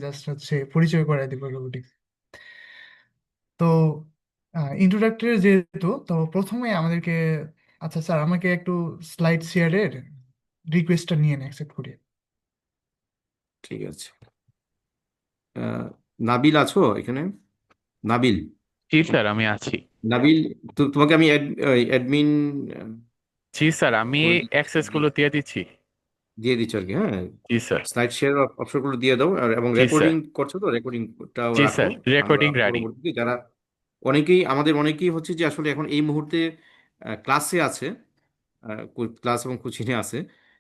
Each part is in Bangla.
জাস্ট হচ্ছে পরিচয় করে দিব রোবোটিক্স। তো ইন্ট্রোডাক্টরি যেহেতু, তো প্রথমে আমাদেরকে, আচ্ছা স্যার আমাকে একটু স্লাইড শেয়ারের রিকোয়েস্টটা নিয়ে অ্যাকসেপ্ট করি। ঠিক আছে। আহ, নাবিল আছো এখানে? নাবিল, জি স্যার, আমি আছি। নাবিল, তোমাকে আমি অ্যাডমিন জি স্যার, আমি করে অ্যাক্সেস গুলো দিয়ে দিচ্ছি। দিয়ে দিচ্ছ আর কি। হ্যাঁ, জি স্যার। স্লাইড শেয়ার অপশনগুলো দিয়ে দাও। এবং জি স্যার। রেকর্ডিং করছো তো, রেকর্ডিংটাও জি রাখো। স্যার, আমরা রেকর্ডিং রেডি। পরবর্তীতে যারা আমাদের অনেকেই হচ্ছে যে আসলে এখন এই মুহূর্তে ক্লাসে আছে, ক্লাস এবং কোচিংয়ে আছে।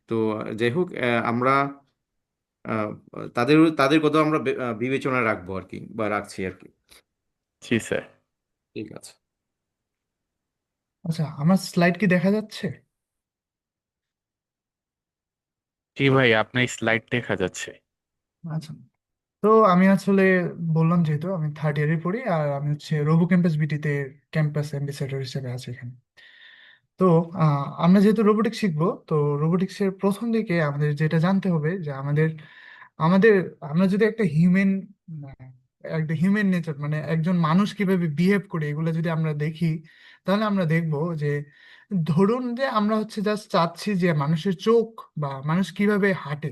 তো যাই হোক, আমরা আহ, তাদের তাদের কথা আমরা বিবেচনায় রাখবো আর কি, বা রাখছি আর কি। জি স্যার। ঠিক আছে। আচ্ছা, আমার স্লাইড কি দেখা যাচ্ছে? জি ভাই, আপনার স্লাইড দেখা যাচ্ছে। আচ্ছা, তো আমি আসলে বললাম যেহেতু আমি থার্ড ইয়ারে পড়ি, আর আমি হচ্ছে রোবো ক্যাম্পাস বিটিতে ক্যাম্পাস অ্যাম্বাসেডর হিসেবে আছি এখানে। তো আমরা যেহেতু রোবোটিক্স শিখবো, তো রোবোটিক্সের প্রথম দিকে আমাদের যেটা জানতে হবে যে আমাদের আমাদের আমরা যদি একটা হিউম্যান নেচার, মানে একজন মানুষ কিভাবে বিহেভ করে, এগুলো যদি আমরা দেখি, তাহলে আমরা দেখবো যে ধরুন যে আমরা হচ্ছে জাস্ট চাচ্ছি যে মানুষের চোখ বা মানুষ কিভাবে হাঁটে।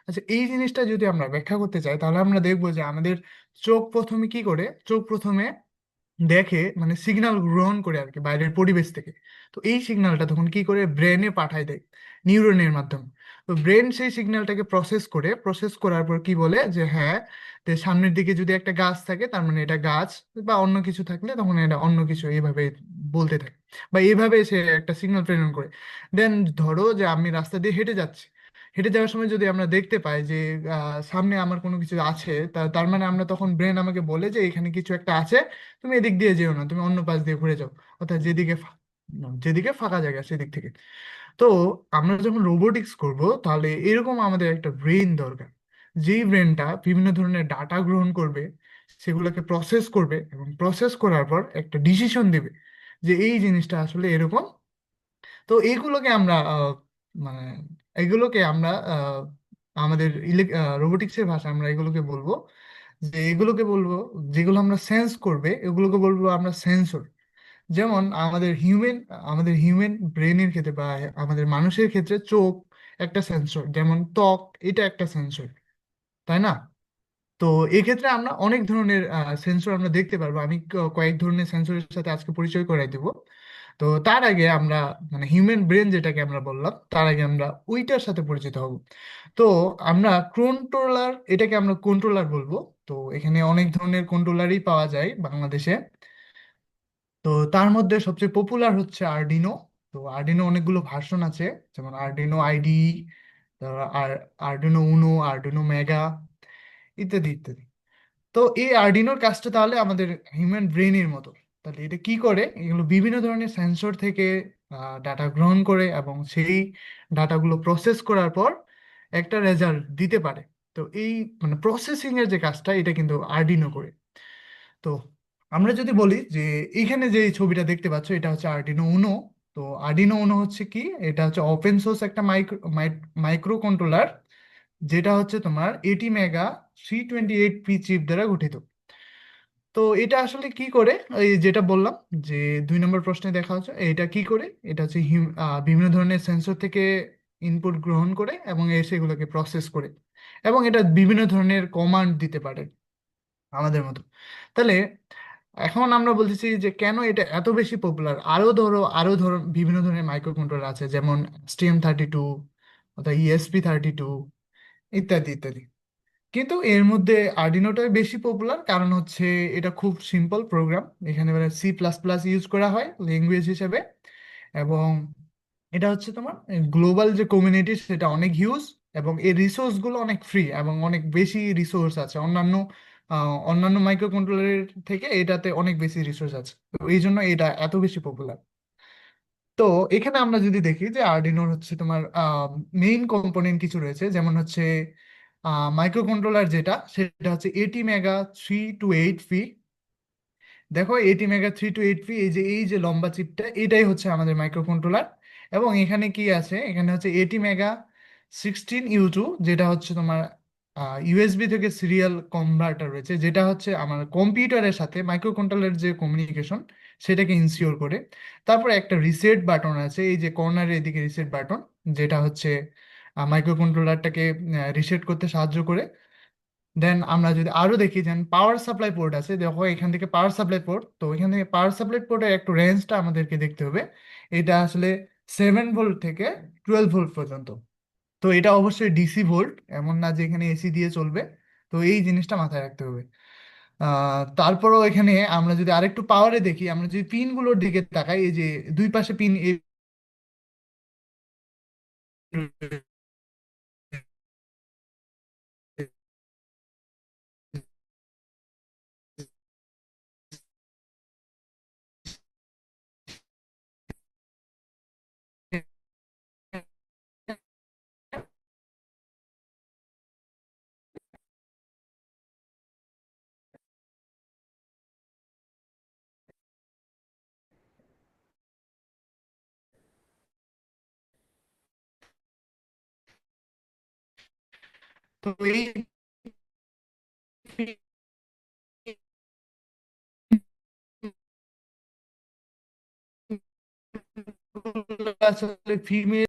আচ্ছা, এই জিনিসটা যদি আমরা ব্যাখ্যা করতে চাই, তাহলে আমরা দেখবো যে আমাদের চোখ প্রথমে কি করে, চোখ প্রথমে দেখে, মানে সিগন্যাল গ্রহণ করে আর কি বাইরের পরিবেশ থেকে। তো এই সিগন্যালটা তখন কি করে ব্রেনে পাঠায় দেয় নিউরনের মাধ্যমে। তো ব্রেন সেই সিগন্যালটাকে প্রসেস করার পর কি বলে যে হ্যাঁ, যে সামনের দিকে যদি একটা গাছ থাকে তার মানে এটা গাছ, বা অন্য কিছু থাকলে তখন এটা অন্য কিছু, এইভাবে বলতে থাকে, বা এইভাবে সে একটা সিগন্যাল প্রেরণ করে। দেন ধরো যে আমি রাস্তা দিয়ে হেঁটে যাচ্ছি, হেঁটে যাওয়ার সময় যদি আমরা দেখতে পাই যে সামনে আমার কোনো কিছু আছে, তার মানে আমরা তখন ব্রেন আমাকে বলে যে এখানে কিছু একটা আছে, তুমি এদিক দিয়ে যেও না, তুমি অন্য পাশ দিয়ে ঘুরে যাও, অর্থাৎ যেদিকে ফাঁকা জায়গা সেদিক থেকে। তো আমরা যখন রোবোটিক্স করব, তাহলে এরকম আমাদের একটা ব্রেন দরকার, যেই ব্রেনটা বিভিন্ন ধরনের ডাটা গ্রহণ করবে, সেগুলোকে প্রসেস করবে, এবং প্রসেস করার পর একটা ডিসিশন দেবে যে এই জিনিসটা আসলে এরকম। তো এইগুলোকে আমরা মানে এগুলোকে আমরা আমাদের রোবোটিক্সের ভাষায় আমরা এগুলোকে বলবো, এগুলোকে বলবো যেগুলো আমরা সেন্স করবে, এগুলোকে বলবো আমরা সেন্সর। যেমন আমাদের হিউম্যান ব্রেনের ক্ষেত্রে বা আমাদের মানুষের ক্ষেত্রে চোখ একটা সেন্সর, যেমন ত্বক এটা একটা সেন্সর, তাই না? তো এক্ষেত্রে আমরা অনেক ধরনের সেন্সর আমরা দেখতে পারবো। আমি কয়েক ধরনের সেন্সরের সাথে আজকে পরিচয় করাই দেব। তো তার আগে আমরা, মানে হিউম্যান ব্রেন যেটাকে আমরা বললাম, তার আগে আমরা ওইটার সাথে পরিচিত হব। তো আমরা এটাকে আমরা কন্ট্রোলার বলবো। তো এখানে অনেক ধরনের কন্ট্রোলারই পাওয়া যায় বাংলাদেশে। তো তার মধ্যে সবচেয়ে পপুলার হচ্ছে আরডিনো। তো আরডিনো অনেকগুলো ভার্সন আছে, যেমন আরডিনো আইডি, আর আরডিনো উনো, আরডিনো মেগা, ইত্যাদি ইত্যাদি। তো এই আরডিনোর কাজটা তাহলে আমাদের হিউম্যান ব্রেনের মতো। তাহলে এটা কি করে, এগুলো বিভিন্ন ধরনের সেন্সর থেকে ডাটা গ্রহণ করে, এবং সেই ডাটাগুলো প্রসেস করার পর একটা রেজাল্ট দিতে পারে। তো এই, মানে প্রসেসিং এর যে কাজটা, এটা কিন্তু আরডিনো করে। তো আমরা যদি বলি যে এইখানে যে ছবিটা দেখতে পাচ্ছ, এটা হচ্ছে আরডিনো উনো। তো আরডিনো উনো হচ্ছে কি, এটা হচ্ছে ওপেন সোর্স একটা মাইক্রো কন্ট্রোলার, যেটা হচ্ছে তোমার 80 মেগা 328 পি চিপ দ্বারা গঠিত। তো এটা আসলে কি করে, এই যেটা বললাম যে 2 নম্বর প্রশ্নে দেখা হচ্ছে, এটা কি করে, এটা হচ্ছে বিভিন্ন ধরনের সেন্সর থেকে ইনপুট গ্রহণ করে এবং সেগুলোকে প্রসেস করে, এবং এটা বিভিন্ন ধরনের কমান্ড দিতে পারে আমাদের মতো। তাহলে এখন আমরা বলতেছি যে কেন এটা এত বেশি পপুলার। আরো ধরো বিভিন্ন ধরনের মাইক্রো কন্ট্রোলার আছে, যেমন STM32 অর্থাৎ ESP32, ইত্যাদি ইত্যাদি। কিন্তু এর মধ্যে আর্ডিনোটাই বেশি পপুলার, কারণ হচ্ছে এটা খুব সিম্পল প্রোগ্রাম। এখানে C++ ইউজ করা হয় ল্যাঙ্গুয়েজ হিসেবে, এবং এটা হচ্ছে তোমার গ্লোবাল যে কমিউনিটি সেটা অনেক হিউজ, এবং এর রিসোর্স গুলো অনেক ফ্রি, এবং অনেক বেশি রিসোর্স আছে অন্যান্য মাইক্রো কন্ট্রোলারের থেকে এটাতে অনেক বেশি রিসোর্স আছে। তো এই জন্য এটা এত বেশি পপুলার। তো এখানে আমরা যদি দেখি যে আরডিনোর হচ্ছে তোমার মেইন কম্পোনেন্ট কিছু রয়েছে, যেমন হচ্ছে মাইক্রো কন্ট্রোলার যেটা, সেটা হচ্ছে 80 মেগা 328 পি। দেখো 80 মেগা 328 পি, এই যে লম্বা চিপটা, এটাই হচ্ছে আমাদের মাইক্রো কন্ট্রোলার। এবং এখানে কি আছে, এখানে হচ্ছে 80 মেগা 16 ইউ টু, যেটা হচ্ছে তোমার ইউএসবি থেকে সিরিয়াল কনভার্টার রয়েছে, যেটা হচ্ছে আমার কম্পিউটারের সাথে মাইক্রো কন্ট্রোলারের যে কমিউনিকেশন সেটাকে ইনসিওর করে। তারপরে একটা রিসেট বাটন আছে, এই যে কর্নারের এদিকে রিসেট বাটন, যেটা হচ্ছে মাইক্রো কন্ট্রোলারটাকে রিসেট করতে সাহায্য করে। দেন আমরা যদি আরো দেখি, যেন পাওয়ার সাপ্লাই পোর্ট আছে, দেখো এখান থেকে পাওয়ার সাপ্লাই পোর্ট, তো এখান থেকে পাওয়ার সাপ্লাই পোর্টের একটু রেঞ্জটা আমাদেরকে দেখতে হবে। এটা আসলে 7 ভোল্ট থেকে 12 ভোল্ট পর্যন্ত। তো এটা অবশ্যই ডিসি ভোল্ট, এমন না যে এখানে এসি দিয়ে চলবে। তো এই জিনিসটা মাথায় রাখতে হবে। তারপরও এখানে আমরা যদি আরেকটু পাওয়ারে দেখি, আমরা যদি পিন গুলোর দিকে তাকাই, এই যে দুই পাশে পিন তো এই পিনগুলো আসলে ফিমেল।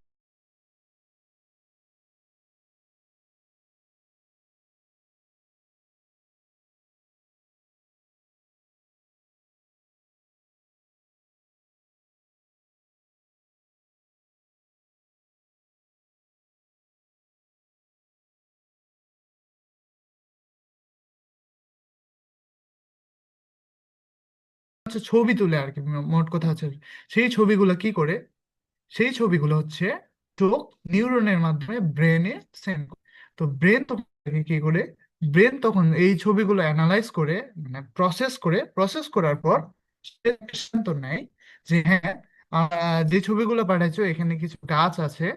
হচ্ছে ছবি তুলে আর কি, মোট কথা হচ্ছে সেই ছবিগুলো কি করে, সেই ছবিগুলো হচ্ছে চোখ নিউরনের মাধ্যমে ব্রেনে সেন্ড করে। তো ব্রেন তখন কি করে, ব্রেন তখন এই ছবিগুলো অ্যানালাইজ করে, মানে প্রসেস করার পর সে একটা সিদ্ধান্ত নেয় যে হ্যাঁ, যে ছবিগুলো পাঠাচ্ছো এখানে কিছু গাছ আছে,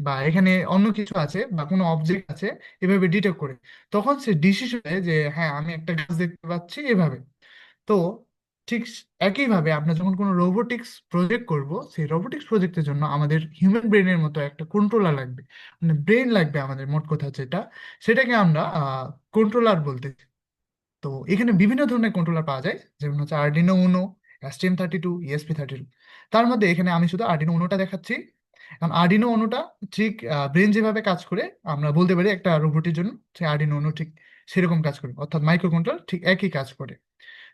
বা এখানে অন্য কিছু আছে, বা কোনো অবজেক্ট আছে, এভাবে ডিটেক্ট করে। তখন সে ডিসিশন নেয় যে হ্যাঁ, আমি একটা গাছ দেখতে পাচ্ছি এভাবে। তো ঠিক একইভাবে আমরা যখন কোনো রোবোটিক্স প্রজেক্ট করব, সেই রোবোটিক্স প্রজেক্টের জন্য আমাদের হিউম্যান ব্রেনের মতো একটা কন্ট্রোলার লাগবে, মানে ব্রেন লাগবে আমাদের, মোট কথা যেটা, সেটাকে আমরা কন্ট্রোলার বলতে। তো এখানে বিভিন্ন ধরনের কন্ট্রোলার পাওয়া যায়, যেমন হচ্ছে আর্ডিনো উনো, STM32, ESP32। তার মধ্যে এখানে আমি শুধু আর্ডিনো উনোটা দেখাচ্ছি। কারণ আর্ডিনো উনোটা ঠিক ব্রেন যেভাবে কাজ করে, আমরা বলতে পারি একটা রোবটের জন্য সেই আর্ডিনো উনো ঠিক সেরকম কাজ করে, অর্থাৎ মাইক্রো কন্ট্রোলার ঠিক একই কাজ করে।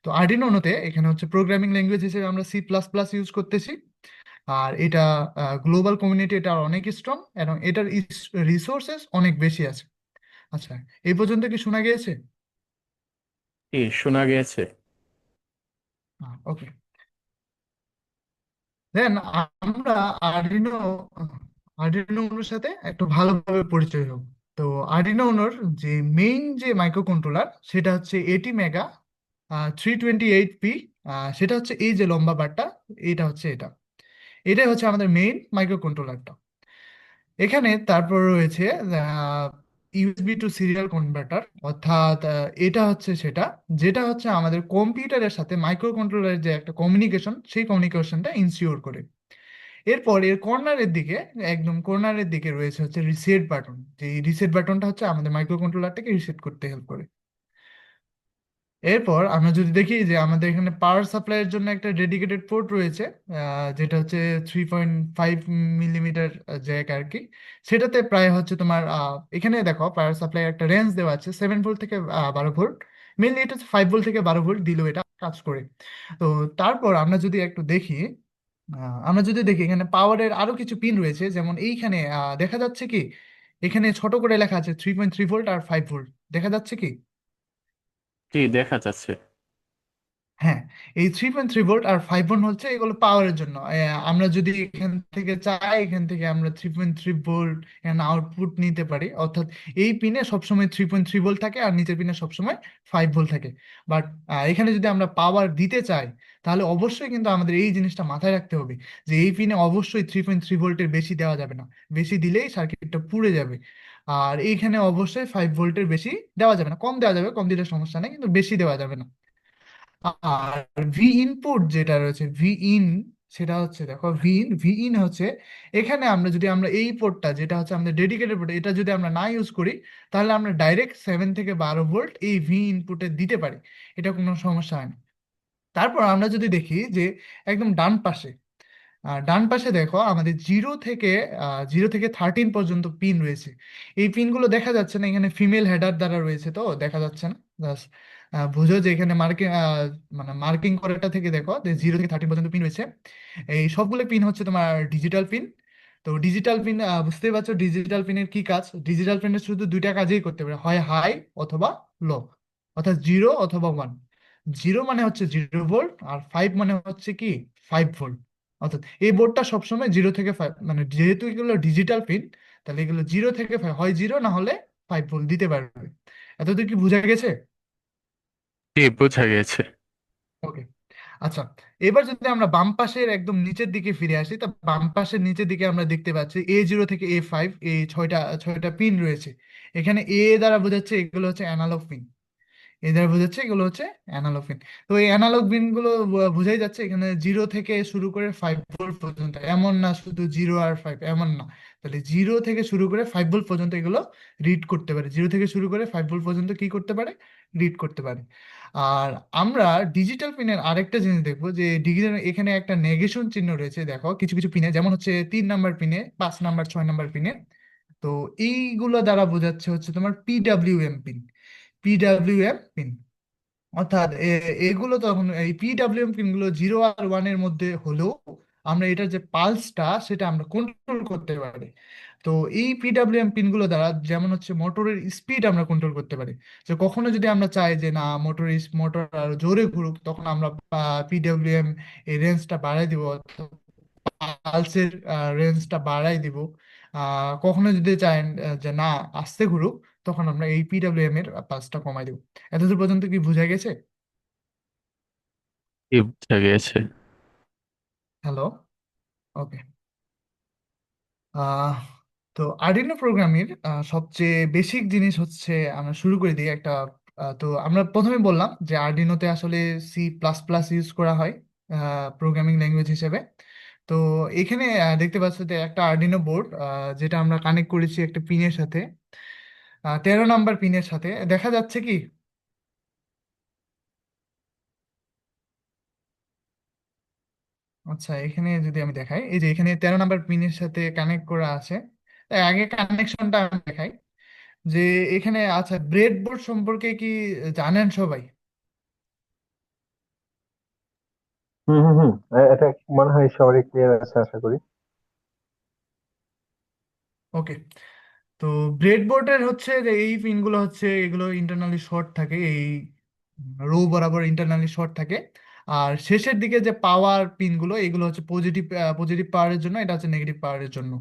তো আর্ডিনো উনোতে এখানে হচ্ছে প্রোগ্রামিং ল্যাঙ্গুয়েজ হিসেবে আমরা C++ ইউজ করতেছি। আর এটা গ্লোবাল কমিউনিটি এটা অনেক স্ট্রং, এবং এটার রিসোর্সেস অনেক বেশি আছে। আচ্ছা, এই পর্যন্ত কি শোনা গিয়েছে? কি শোনা গিয়েছে? ওকে। দেন আমরা আর্ডিনো আর্ডিনো উনোর সাথে একটু ভালোভাবে পরিচয় হব। তো আর্ডিনো উনোর যে মেইন যে মাইক্রো কন্ট্রোলার, সেটা হচ্ছে 80 মেগা 328P। সেটা হচ্ছে এই যে লম্বা বারটা, এটা হচ্ছে এটাই হচ্ছে আমাদের মেইন মাইক্রো কন্ট্রোলারটা। এখানে তারপর রয়েছে ইউএসবি টু সিরিয়াল কনভার্টার, অর্থাৎ এটা হচ্ছে সেটা, যেটা হচ্ছে আমাদের কম্পিউটারের সাথে মাইক্রো কন্ট্রোলারের যে একটা কমিউনিকেশন, সেই কমিউনিকেশনটা ইনসিওর করে। এরপর এর কর্নারের দিকে, একদম কর্নারের দিকে রয়েছে হচ্ছে রিসেট বাটন, যে রিসেট বাটনটা হচ্ছে আমাদের মাইক্রো কন্ট্রোলারটাকে রিসেট করতে হেল্প করে। এরপর আমরা যদি দেখি যে আমাদের এখানে পাওয়ার সাপ্লাইয়ের জন্য একটা ডেডিকেটেড পোর্ট রয়েছে, যেটা হচ্ছে 3.5 মিলিমিটার জ্যাক আর কি। সেটাতে প্রায় হচ্ছে তোমার এখানে দেখো পাওয়ার সাপ্লাই একটা রেঞ্জ দেওয়া আছে 7 ভোল্ট থেকে 12 ভোল্ট। মেনলি এটা হচ্ছে 5 ভোল্ট থেকে 12 ভোল্ট দিলেও এটা কাজ করে। তো তারপর আমরা যদি দেখি এখানে পাওয়ারের আরো কিছু পিন রয়েছে, যেমন এইখানে দেখা যাচ্ছে কি, এখানে ছোট করে লেখা আছে 3.3 ভোল্ট আর 5 ভোল্ট, দেখা যাচ্ছে কি? কি দেখা যাচ্ছে? হ্যাঁ, এই 3.3 ভোল্ট আর 5 ভোল্ট হচ্ছে এগুলো পাওয়ারের জন্য। আমরা যদি এখান থেকে চাই, এখান থেকে আমরা 3.3 ভোল্ট আউটপুট নিতে পারি, অর্থাৎ এই পিনে সবসময় 3.3 ভোল্ট থাকে আর নিচের পিনে সবসময় 5 ভোল্ট থাকে। বাট এখানে যদি আমরা পাওয়ার দিতে চাই, তাহলে অবশ্যই কিন্তু আমাদের এই জিনিসটা মাথায় রাখতে হবে যে এই পিনে অবশ্যই 3.3 ভোল্টের বেশি দেওয়া যাবে না। বেশি দিলেই সার্কিটটা পুড়ে যাবে। আর এইখানে অবশ্যই 5 ভোল্টের বেশি দেওয়া যাবে না, কম দেওয়া যাবে, কম দিলে সমস্যা নেই, কিন্তু বেশি দেওয়া যাবে না। আর ভি ইনপুট যেটা রয়েছে, ভি ইন, সেটা হচ্ছে দেখো ভিন ভিইন হচ্ছে এখানে আমরা যদি এই পোর্টটা যেটা হচ্ছে আমাদের ডেডিকেটেড পোর্ট, এটা যদি আমরা না ইউজ করি, তাহলে আমরা ডাইরেক্ট 7 থেকে 12 ভোল্ট এই ভি ইনপুটে দিতে পারি। এটা কোনো সমস্যা হয় না। তারপর আমরা যদি দেখি যে একদম ডান পাশে, ডান পাশে দেখো আমাদের 0 থেকে 13 পর্যন্ত পিন রয়েছে। এই পিনগুলো দেখা যাচ্ছে না, এখানে ফিমেল হেডার দ্বারা রয়েছে তো দেখা যাচ্ছে না। জাস্ট বুঝো যে এখানে মার্কিং, মানে মার্কিং করাটা থেকে দেখো যে 0 থেকে 13 পর্যন্ত পিন রয়েছে। এই সবগুলো পিন হচ্ছে তোমার ডিজিটাল পিন। তো ডিজিটাল পিন বুঝতেই পারছো ডিজিটাল পিনের কি কাজ। ডিজিটাল পিনের শুধু দুইটা কাজই করতে পারে, হয় হাই অথবা লো, অর্থাৎ 0 অথবা 1। 0 মানে হচ্ছে 0 ভোল্ট, আর 5 মানে হচ্ছে কি 5 ভোল্ট। অর্থাৎ এই বোর্ডটা সবসময় 0 থেকে 5, মানে যেহেতু এগুলো ডিজিটাল পিন, তাহলে এগুলো 0 থেকে 5, হয় 0 না হলে 5 ভোল্ট দিতে পারবে। এতদূর কি বোঝা গেছে? জি, বোঝা গেছে। ওকে। আচ্ছা, এবার যদি আমরা বাম পাশের একদম নিচের দিকে ফিরে আসি, তা বাম পাশের নিচের দিকে আমরা দেখতে পাচ্ছি A0 থেকে A5, এই ছয়টা ছয়টা পিন রয়েছে। এখানে এ দ্বারা বোঝাচ্ছে এগুলো হচ্ছে অ্যানালগ পিন, এদের বোঝাচ্ছে এগুলো হচ্ছে অ্যানালগ পিন। তো এই অ্যানালগ পিন গুলো বোঝাই যাচ্ছে এখানে 0 থেকে শুরু করে 5 ভোল্ট পর্যন্ত, এমন না শুধু 0 আর 5, এমন না। তাহলে 0 থেকে শুরু করে 5 ভোল্ট পর্যন্ত এগুলো রিড করতে পারে, 0 থেকে শুরু করে 5 ভোল্ট পর্যন্ত কি করতে পারে, রিড করতে পারে। আর আমরা ডিজিটাল পিনের আরেকটা জিনিস দেখবো যে ডিজিটাল এখানে একটা নেগেশন চিহ্ন রয়েছে দেখো কিছু কিছু পিনে, যেমন হচ্ছে 3 নাম্বার পিনে, 5 নাম্বার, 6 নাম্বার পিনে। তো এইগুলো দ্বারা বোঝাচ্ছে হচ্ছে তোমার পিডাব্লিউএম পিন, পিডাব্লিউএম পিন। অর্থাৎ এগুলো তখন এই পিডাব্লিউএম পিনগুলো 0 আর 1 এর মধ্যে হলেও আমরা এটার যে পালসটা সেটা আমরা কন্ট্রোল করতে পারি। তো এই পিডাব্লিউএম পিনগুলো দ্বারা যেমন হচ্ছে মোটরের স্পিড আমরা কন্ট্রোল করতে পারি। যে কখনো যদি আমরা চাই যে না মোটর আরো জোরে ঘুরুক, তখন আমরা পিডাব্লিউএম এই রেঞ্জটা বাড়াই দিব, পালসের রেঞ্জটা বাড়াই দিব। কখনো যদি চান যে না আস্তে ঘুরুক, তখন আমরা এই পিডাব্লিউএম এর পালসটা কমাই দেবো। এতদূর পর্যন্ত কি বোঝা গেছে? জি, বোঝা গেছে। হ্যালো। ওকে। আহ তো আরডিনো প্রোগ্রামের সবচেয়ে বেসিক জিনিস হচ্ছে, আমরা শুরু করে দিই একটা। তো আমরা প্রথমে বললাম যে আরডিনোতে আসলে C++ ইউজ করা হয় প্রোগ্রামিং ল্যাঙ্গুয়েজ হিসেবে। তো এখানে দেখতে পাচ্ছ যে একটা আরডিনো বোর্ড, যেটা আমরা কানেক্ট করেছি একটা পিনের সাথে, 13 নাম্বার পিনের সাথে, দেখা যাচ্ছে কি? আচ্ছা, এখানে যদি আমি দেখাই, এই যে এখানে 13 নাম্বার পিনের সাথে কানেক্ট করা আছে। তাই আগে কানেকশনটা আমি দেখাই যে এখানে আচ্ছা ব্রেডবোর্ড সম্পর্কে কি জানেন সবাই? হুম হুম হুম এটা মনে হয় সবারই ক্লিয়ার আছে আশা করি। ওকে। তো ব্রেডবোর্ডের হচ্ছে যে এই পিনগুলো হচ্ছে এগুলো ইন্টারনালি শর্ট থাকে, এই রো বরাবর ইন্টারনালি শর্ট থাকে। আর শেষের দিকে যে পাওয়ার পিনগুলো এগুলো হচ্ছে পজিটিভ, পজিটিভ পাওয়ারের জন্য, এটা হচ্ছে নেগেটিভ পাওয়ারের জন্য।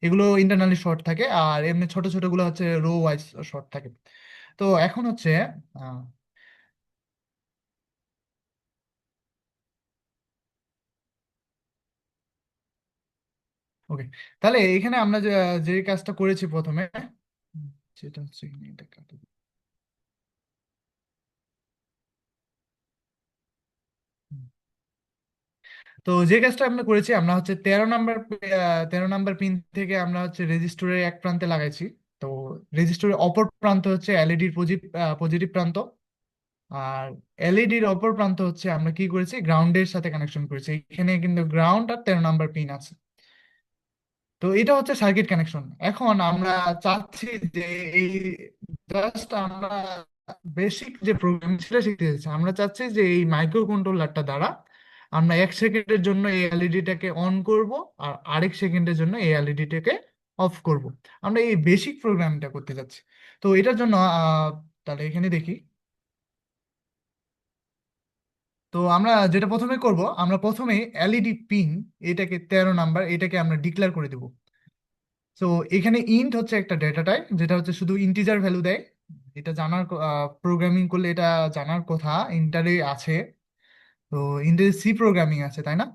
এগুলো ইন্টারনালি শর্ট থাকে, আর এমনি ছোট ছোট গুলো হচ্ছে রো ওয়াইজ শর্ট থাকে। তো এখন হচ্ছে আহ, ওকে, তাহলে এখানে আমরা যে যে কাজটা করেছি প্রথমে, সেটা হচ্ছে এখানে এটা কাটে। তো যে কাজটা আমরা করেছি, আমরা হচ্ছে 13 নাম্বার পিন থেকে আমরা হচ্ছে রেজিস্টরের এক প্রান্তে লাগাইছি। তো রেজিস্টরের অপর প্রান্ত হচ্ছে এলইডির পজিটিভ প্রান্ত। আর এলইডির অপর প্রান্ত হচ্ছে আমরা কি করেছি, গ্রাউন্ডের সাথে কানেকশন করেছি। এখানে কিন্তু গ্রাউন্ড আর 13 নাম্বার পিন আছে। তো এটা হচ্ছে সার্কিট কানেকশন। এখন আমরা চাচ্ছি যে এই জাস্ট আমরা বেসিক যে প্রোগ্রাম সেটা শিখতে চাচ্ছি। আমরা চাচ্ছি যে এই মাইক্রো কন্ট্রোলারটা দ্বারা আমরা 1 সেকেন্ডের জন্য এই এলইডিটাকে অন করব, আর আরেক সেকেন্ডের জন্য এই এলইডিটাকে অফ করব। আমরা এই বেসিক প্রোগ্রামটা করতে যাচ্ছি। তো এটার জন্য তাহলে এখানে দেখি। তো আমরা যেটা প্রথমে করব, আমরা প্রথমে এলইডি পিন এটাকে 13 নাম্বার এটাকে আমরা ডিক্লেয়ার করে দেব। তো এখানে ইন্ট হচ্ছে একটা ডেটা টাইপ, যেটা হচ্ছে শুধু ইন্টিজার ভ্যালু দেয়। এটা জানার, প্রোগ্রামিং করলে এটা জানার কথা, ইন্টারে আছে। তো ইন্টারে সি প্রোগ্রামিং আছে, তাই না?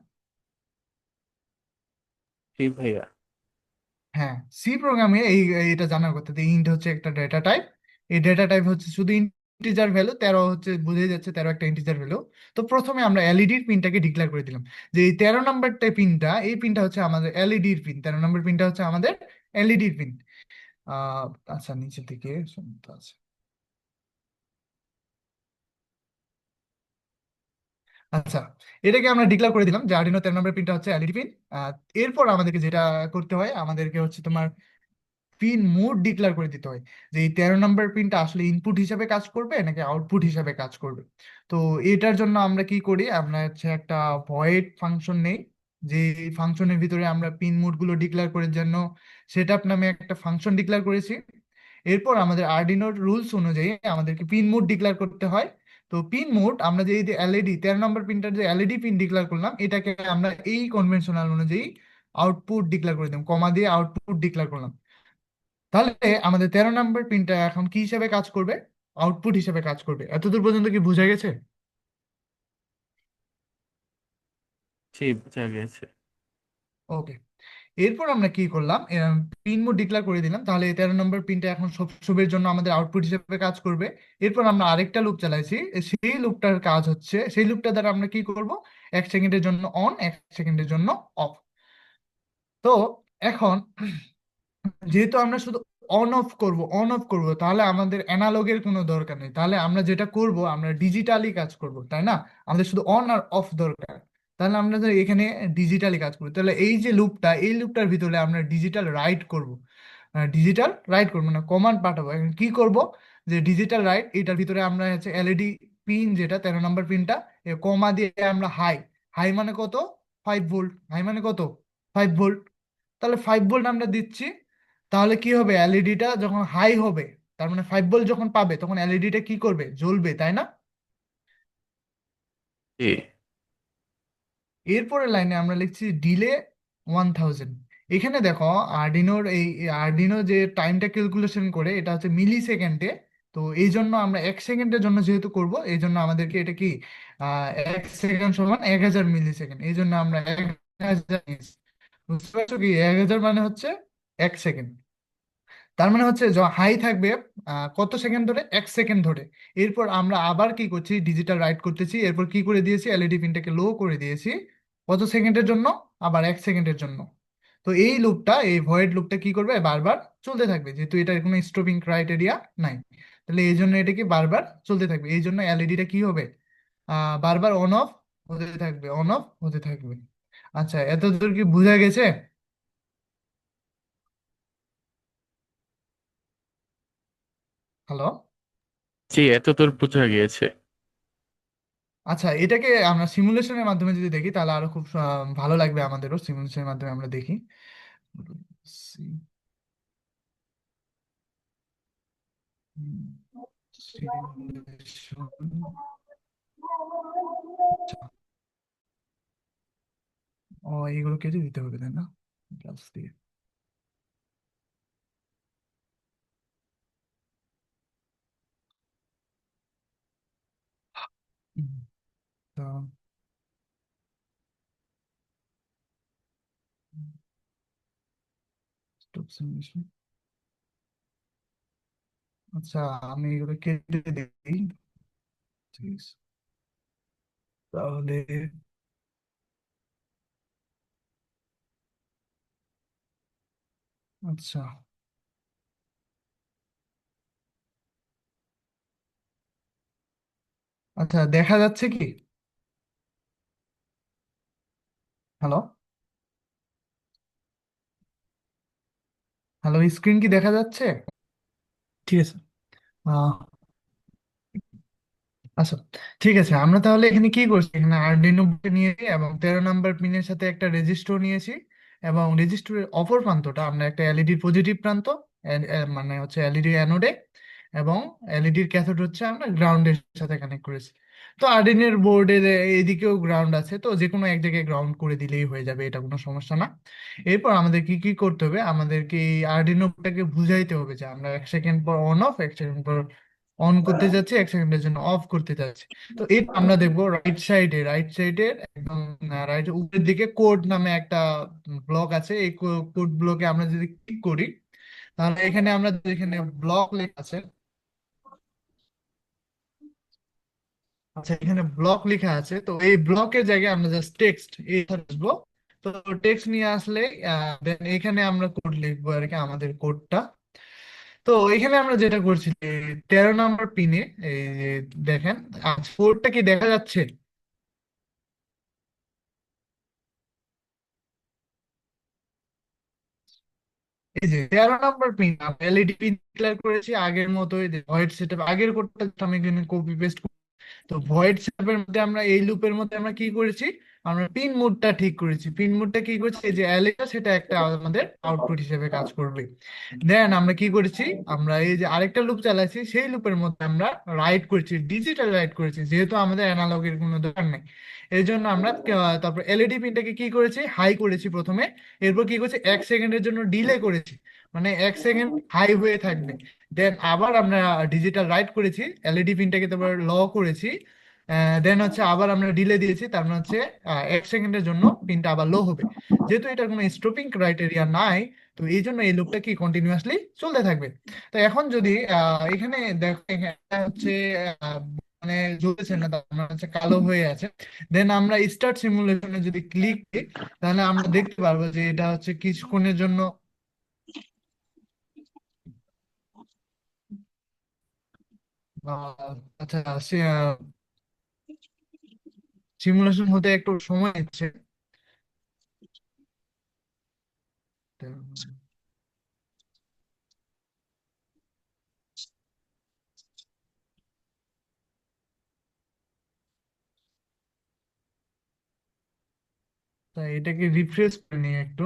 জি ভাইয়া। হ্যাঁ, সি প্রোগ্রামে এই এটা জানার কথা যে ইন্ট হচ্ছে একটা ডেটা টাইপ। এই ডেটা টাইপ হচ্ছে শুধু ইন্টিজার ভ্যালু 13 হচ্ছে, বুঝে যাচ্ছে 13 একটা ইন্টিজার ভ্যালু। তো প্রথমে আমরা এলইডির পিনটাকে ডিক্লেয়ার করে দিলাম যে এই 13 নাম্বারটা পিনটা, এই পিনটা হচ্ছে আমাদের এলইডির পিন, 13 নম্বর পিনটা হচ্ছে আমাদের এলইডির পিন। আহ আচ্ছা, নিচের দিকে শুনতে আছে। আচ্ছা, এটাকে আমরা ডিক্লেয়ার করে দিলাম যে আর্ডিনো 13 নম্বর পিনটা হচ্ছে এলইডি পিন। এরপর আমাদেরকে যেটা করতে হয়, আমাদেরকে হচ্ছে তোমার পিন মোড ডিক্লেয়ার করে দিতে হয় যে এই 13 নম্বর পিনটা আসলে ইনপুট হিসাবে কাজ করবে নাকি আউটপুট হিসাবে কাজ করবে। তো এটার জন্য আমরা কি করি, আমরা হচ্ছে একটা ভয়েড ফাংশন নেই, যে ফাংশনের ভিতরে আমরা পিন মোড গুলো ডিক্লেয়ার করার জন্য সেটআপ নামে একটা ফাংশন ডিক্লেয়ার করেছি। এরপর আমাদের আরডিনোর রুলস অনুযায়ী আমাদেরকে পিন মোড ডিক্লেয়ার করতে হয়। তো পিন মোড আমরা যে এলইডি 13 নম্বর পিনটার যে এলইডি পিন ডিক্লেয়ার করলাম, এটাকে আমরা এই কনভেনশনাল অনুযায়ী আউটপুট ডিক্লেয়ার করে দিলাম, কমা দিয়ে আউটপুট ডিক্লেয়ার করলাম। তাহলে আমাদের 13 নম্বর পিনটা এখন কি হিসেবে কাজ করবে, আউটপুট হিসেবে কাজ করবে। এতদূর পর্যন্ত কি বোঝা গেছে? জি, বোঝা গেছে। ওকে, এরপর আমরা কি করলাম, পিন মোড ডিক্লেয়ার করে দিলাম, তাহলে 13 নম্বর পিনটা এখন সব সবের জন্য আমাদের আউটপুট হিসেবে কাজ করবে। এরপর আমরা আরেকটা লুপ চালাইছি, সেই লুপটার কাজ হচ্ছে, সেই লুপটা দ্বারা আমরা কি করব, 1 সেকেন্ডের জন্য অন, 1 সেকেন্ডের জন্য অফ। তো এখন যেহেতু আমরা শুধু অন অফ করব, তাহলে আমাদের অ্যানালগের কোনো দরকার নেই, তাহলে আমরা যেটা করব আমরা ডিজিটালি কাজ করব, তাই না? আমাদের শুধু অন আর অফ দরকার, তাহলে আমরা যে এখানে ডিজিটালি কাজ করব, তাহলে এই যে লুপটা, এই লুপটার ভিতরে আমরা ডিজিটাল রাইট করব না, কমান্ড পাঠাবো। এখন কি করব, যে ডিজিটাল রাইট, এটার ভিতরে আমরা হচ্ছে এলইডি পিন যেটা 13 নম্বর পিনটা, কমা দিয়ে আমরা হাই, হাই মানে কত, 5 ভোল্ট, হাই মানে কত, 5 ভোল্ট, তাহলে 5 ভোল্ট আমরা দিচ্ছি। তাহলে কি হবে, এলইডিটা যখন হাই হবে, তার মানে 5 ভোল্ট যখন পাবে, তখন এলইডিটা কি করবে, জ্বলবে, তাই না? জি এরপরের লাইনে আমরা লিখছি ডিলে 1000। এখানে দেখো, আরডিনো যে টাইমটা ক্যালকুলেশন করে, এটা হচ্ছে মিলি সেকেন্ডে। তো এই জন্য আমরা 1 সেকেন্ডের জন্য যেহেতু করব, এই জন্য আমাদেরকে এটা কি, 1 সেকেন্ড সমান 1000 মিলি সেকেন্ড, এই জন্য আমরা 1000 নিয়েছি। বুঝতে পারছো কি, 1000 মানে হচ্ছে 1 সেকেন্ড। তার মানে হচ্ছে হাই থাকবে কত সেকেন্ড ধরে, 1 সেকেন্ড ধরে। এরপর আমরা আবার কি করছি, ডিজিটাল রাইট করতেছি, এরপর কি করে দিয়েছি, এলইডি পিনটাকে লো করে দিয়েছি, কত সেকেন্ডের জন্য, আবার 1 সেকেন্ডের জন্য। তো এই লুপটা, এই ভয়েড লুপটা কি করবে, বারবার চলতে থাকবে, যেহেতু এটার কোনো স্টপিং ক্রাইটেরিয়া নাই। তাহলে এই জন্য এটা কি বারবার চলতে থাকবে, এই জন্য এলইডিটা কি হবে, বারবার অন অফ হতে থাকবে, অন অফ হতে থাকবে। আচ্ছা, এতদূর কি বোঝা গেছে? হ্যালো? জি, এতদূর বোঝা গিয়েছে। আচ্ছা, এটাকে আমরা সিমুলেশনের মাধ্যমে যদি দেখি, তাহলে আরো খুব ভালো লাগবে আমাদেরও, সিমুলেশনের মাধ্যমে আমরা দেখি। সিমুলেশন, ও এইগুলো কেটে দিতে হবে, তাই না? প্লাস দিয়ে, হুম, তো stop simulation। আচ্ছা, আমি এগুলো কেটে দিই, ঠিক আছে। তাহলে আচ্ছা, আচ্ছা, দেখা যাচ্ছে কি? হ্যালো? হ্যালো, স্ক্রিন কি দেখা যাচ্ছে? ঠিক আছে। আহ আচ্ছা, ঠিক আছে, আমরা তাহলে এখানে কি করছি, এখানে আরডিনো বোর্ড নিয়েছি এবং 13 নাম্বার পিনের সাথে একটা রেজিস্টার নিয়েছি, এবং রেজিস্টরের অপর প্রান্তটা আমরা একটা এলইডি পজিটিভ প্রান্ত, মানে হচ্ছে এলইডি অ্যানোডে, এবং এলইডির ক্যাথোড হচ্ছে আমরা গ্রাউন্ডের সাথে কানেক্ট করেছি। তো আরডিনোর বোর্ডে এইদিকেও গ্রাউন্ড আছে, তো যে কোনো এক জায়গায় গ্রাউন্ড করে দিলেই হয়ে যাবে, এটা কোনো সমস্যা না। এরপর আমাদের কি কি করতে হবে, আমাদেরকে এই আরডিনোটাকে বুঝাইতে হবে যে আমরা 1 সেকেন্ড পর অন অফ, 1 সেকেন্ড পর অন করতে যাচ্ছি, 1 সেকেন্ডের জন্য অফ করতে যাচ্ছি। তো এটা আমরা দেখবো রাইট সাইডে একদম রাইট উপরের দিকে কোড নামে একটা ব্লক আছে, এই কোড ব্লকে আমরা যদি ক্লিক করি, তাহলে এখানে আমরা এখানে ব্লক লেখা আছে, আচ্ছা, এখানে ব্লক লেখা আছে, তো এই ব্লকের জায়গায় আমরা জাস্ট টেক্সট এই আসবো। তো টেক্সট নিয়ে আসলে দেন এখানে আমরা কোড লিখবো আর কি, আমাদের কোডটা। তো এখানে আমরা যেটা করছি যে 13 নম্বর পিনে এই যে দেখেন, কোডটা কি দেখা যাচ্ছে? এই যে 13 নম্বর পিন এলইডি পিন ডিক্লেয়ার করেছি আগের মতোই, ভয়েড সেটআপ আগের কোডটা আমি এখানে কপি পেস্ট। তো ভয়েড সেটআপের মধ্যে আমরা এই লুপের মধ্যে আমরা কি করেছি, আমরা পিন মোডটা ঠিক করেছি। পিন মোডটা কি করেছি, এই যে অ্যালেটা সেটা একটা আমাদের আউটপুট হিসেবে কাজ করবে। দেন আমরা কি করেছি, আমরা এই যে আরেকটা লুপ চালাইছি, সেই লুপের মধ্যে আমরা রাইট করেছি, ডিজিটাল রাইট করেছি, যেহেতু আমাদের অ্যানালগের কোনো দরকার নেই। এই জন্য আমরা তারপর এলইডি পিনটাকে কি করেছি, হাই করেছি প্রথমে। এরপর কি করেছি, 1 সেকেন্ডের জন্য ডিলে করেছি, মানে 1 সেকেন্ড হাই হয়ে থাকবে। দেন আবার আমরা ডিজিটাল রাইট করেছি, এলইডি পিনটাকে তারপর ল করেছি। দেন হচ্ছে আবার আমরা ডিলে দিয়েছি, তার মানে হচ্ছে 1 সেকেন্ডের জন্য পিনটা আবার লো হবে। যেহেতু এটার কোনো স্টপিং ক্রাইটেরিয়া নাই, তো এই জন্য এই লুপটা কি কন্টিনিউয়াসলি চলতে থাকবে। তো এখন যদি এখানে দেখো, এখানে হচ্ছে আহ, মানে জ্বলছে না, তার মানে হচ্ছে কালো হয়ে আছে। দেন আমরা স্টার্ট সিমুলেশনে যদি ক্লিক করি, তাহলে আমরা দেখতে পারবো যে এটা হচ্ছে কিছুক্ষণের জন্য আচ্ছা, সিমুলেশন হতে একটু সময় নিচ্ছে। তাই এটাকে রিফ্রেশ করে নিই একটু।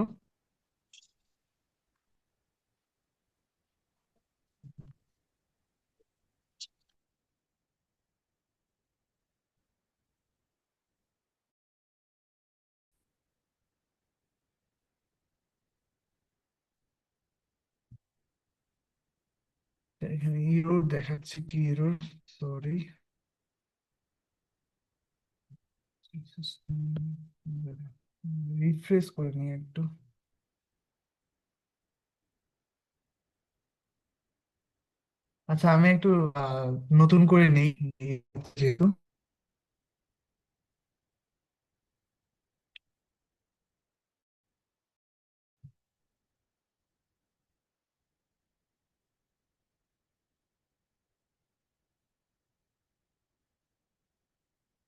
তো এখানে ইরর দেখাচ্ছে, কি ইরর? সরি, রিফ্রেশ করে নিই একটু। আচ্ছা, আমি একটু নতুন করে নিই যেহেতু।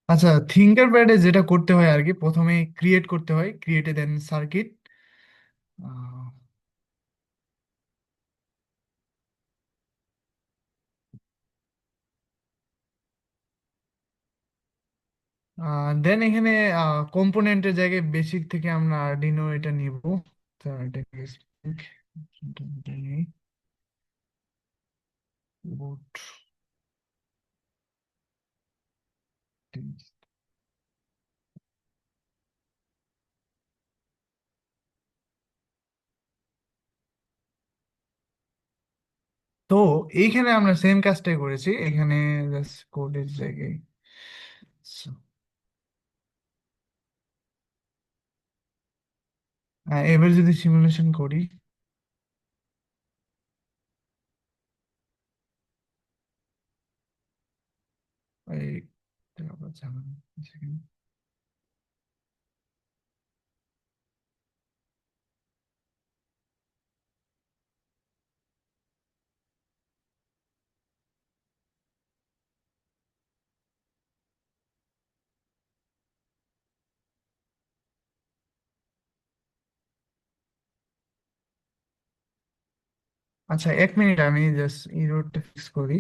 আচ্ছা, থিঙ্কার প্যাডে যেটা করতে হয় আর কি, প্রথমে ক্রিয়েট করতে হয়, ক্রিয়েটে দেন সার্কিট। দেন এখানে কম্পোনেন্টের জায়গায় বেসিক থেকে আমরা আর্ডিনো এটা নিব। তো এটাকে এটা নিই, boot। তো এইখানে আমরা সেম কাজটাই করেছি, এখানে জাস্ট কোডের জায়গায়। So, এবার যদি সিমুলেশন করি, এই আবার ঝামেলা আছে এখানে। আচ্ছা, 1 মিনিট, আমি জাস্ট ইরোডটা ফিক্স করি।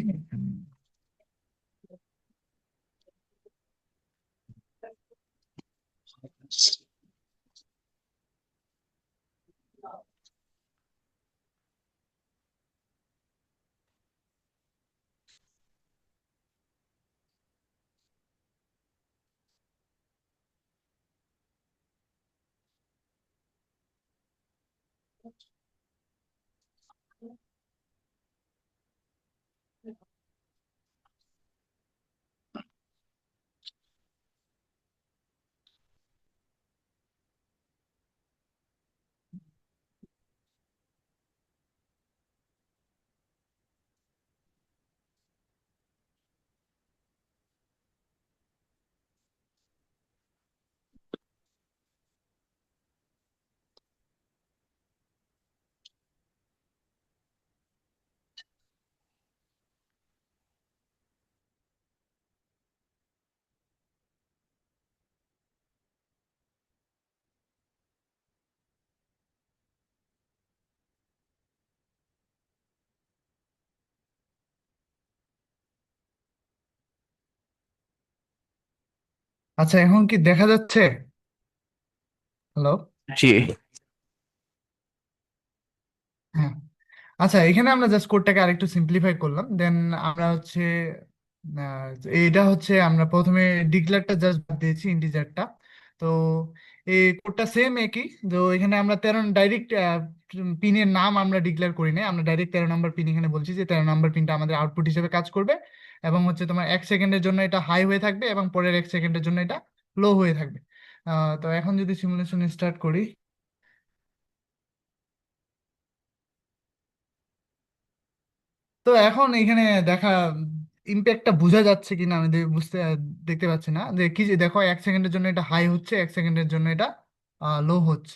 আচ্ছা, এখন কি দেখা যাচ্ছে? হ্যালো। জি। হ্যাঁ। আচ্ছা, এখানে আমরা জাস্ট কোডটাকে আরেকটু সিম্পলিফাই করলাম, দেন আমরা হচ্ছে আহ, এইটা হচ্ছে আমরা প্রথমে ডিক্লেয়ারটা জাস্ট বাদ দিয়েছি, ইন্টিজারটা। তো এই কোডটা সেম একই। তো এখানে আমরা 13 ডাইরেক্ট পিনের নাম আমরা ডিক্লেয়ার করি না, আমরা ডাইরেক্ট 13 নম্বর পিন এখানে বলছি যে 13 নম্বর পিনটা আমাদের আউটপুট হিসেবে কাজ করবে, এবং হচ্ছে তোমার 1 সেকেন্ডের জন্য এটা হাই হয়ে থাকবে এবং পরের 1 সেকেন্ডের জন্য এটা লো হয়ে থাকবে। তো এখন যদি সিমুলেশন স্টার্ট করি, তো এখন এখানে দেখা ইম্প্যাক্টটা বোঝা যাচ্ছে কিনা আমি দেখতে পাচ্ছি না যে কি, যে দেখো 1 সেকেন্ডের জন্য এটা হাই হচ্ছে, 1 সেকেন্ডের জন্য এটা লো হচ্ছে।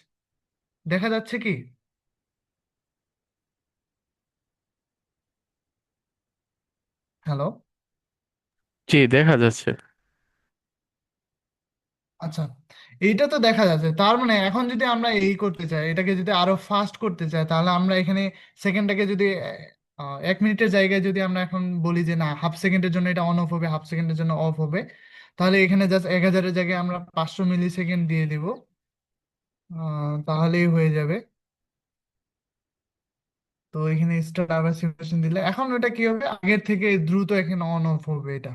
দেখা যাচ্ছে কি? হ্যালো। জি, দেখা যাচ্ছে। আচ্ছা, এইটা তো দেখা যাচ্ছে, তার মানে এখন যদি আমরা এই করতে চাই, এটাকে যদি আরো ফাস্ট করতে চাই, তাহলে আমরা এখানে সেকেন্ডটাকে যদি 1 মিনিটের জায়গায় যদি আমরা এখন বলি যে না, হাফ সেকেন্ডের জন্য এটা অন অফ হবে, হাফ সেকেন্ডের জন্য অফ হবে, তাহলে এখানে জাস্ট 1000-এর জায়গায় আমরা 500 মিলি সেকেন্ড দিয়ে দিব, তাহলেই হয়ে যাবে। তো এখানে স্টার্ট আবার সিমুলেশন দিলে এখন ওটা কি হবে, আগের থেকে দ্রুত এখানে অন অফ হবে এটা।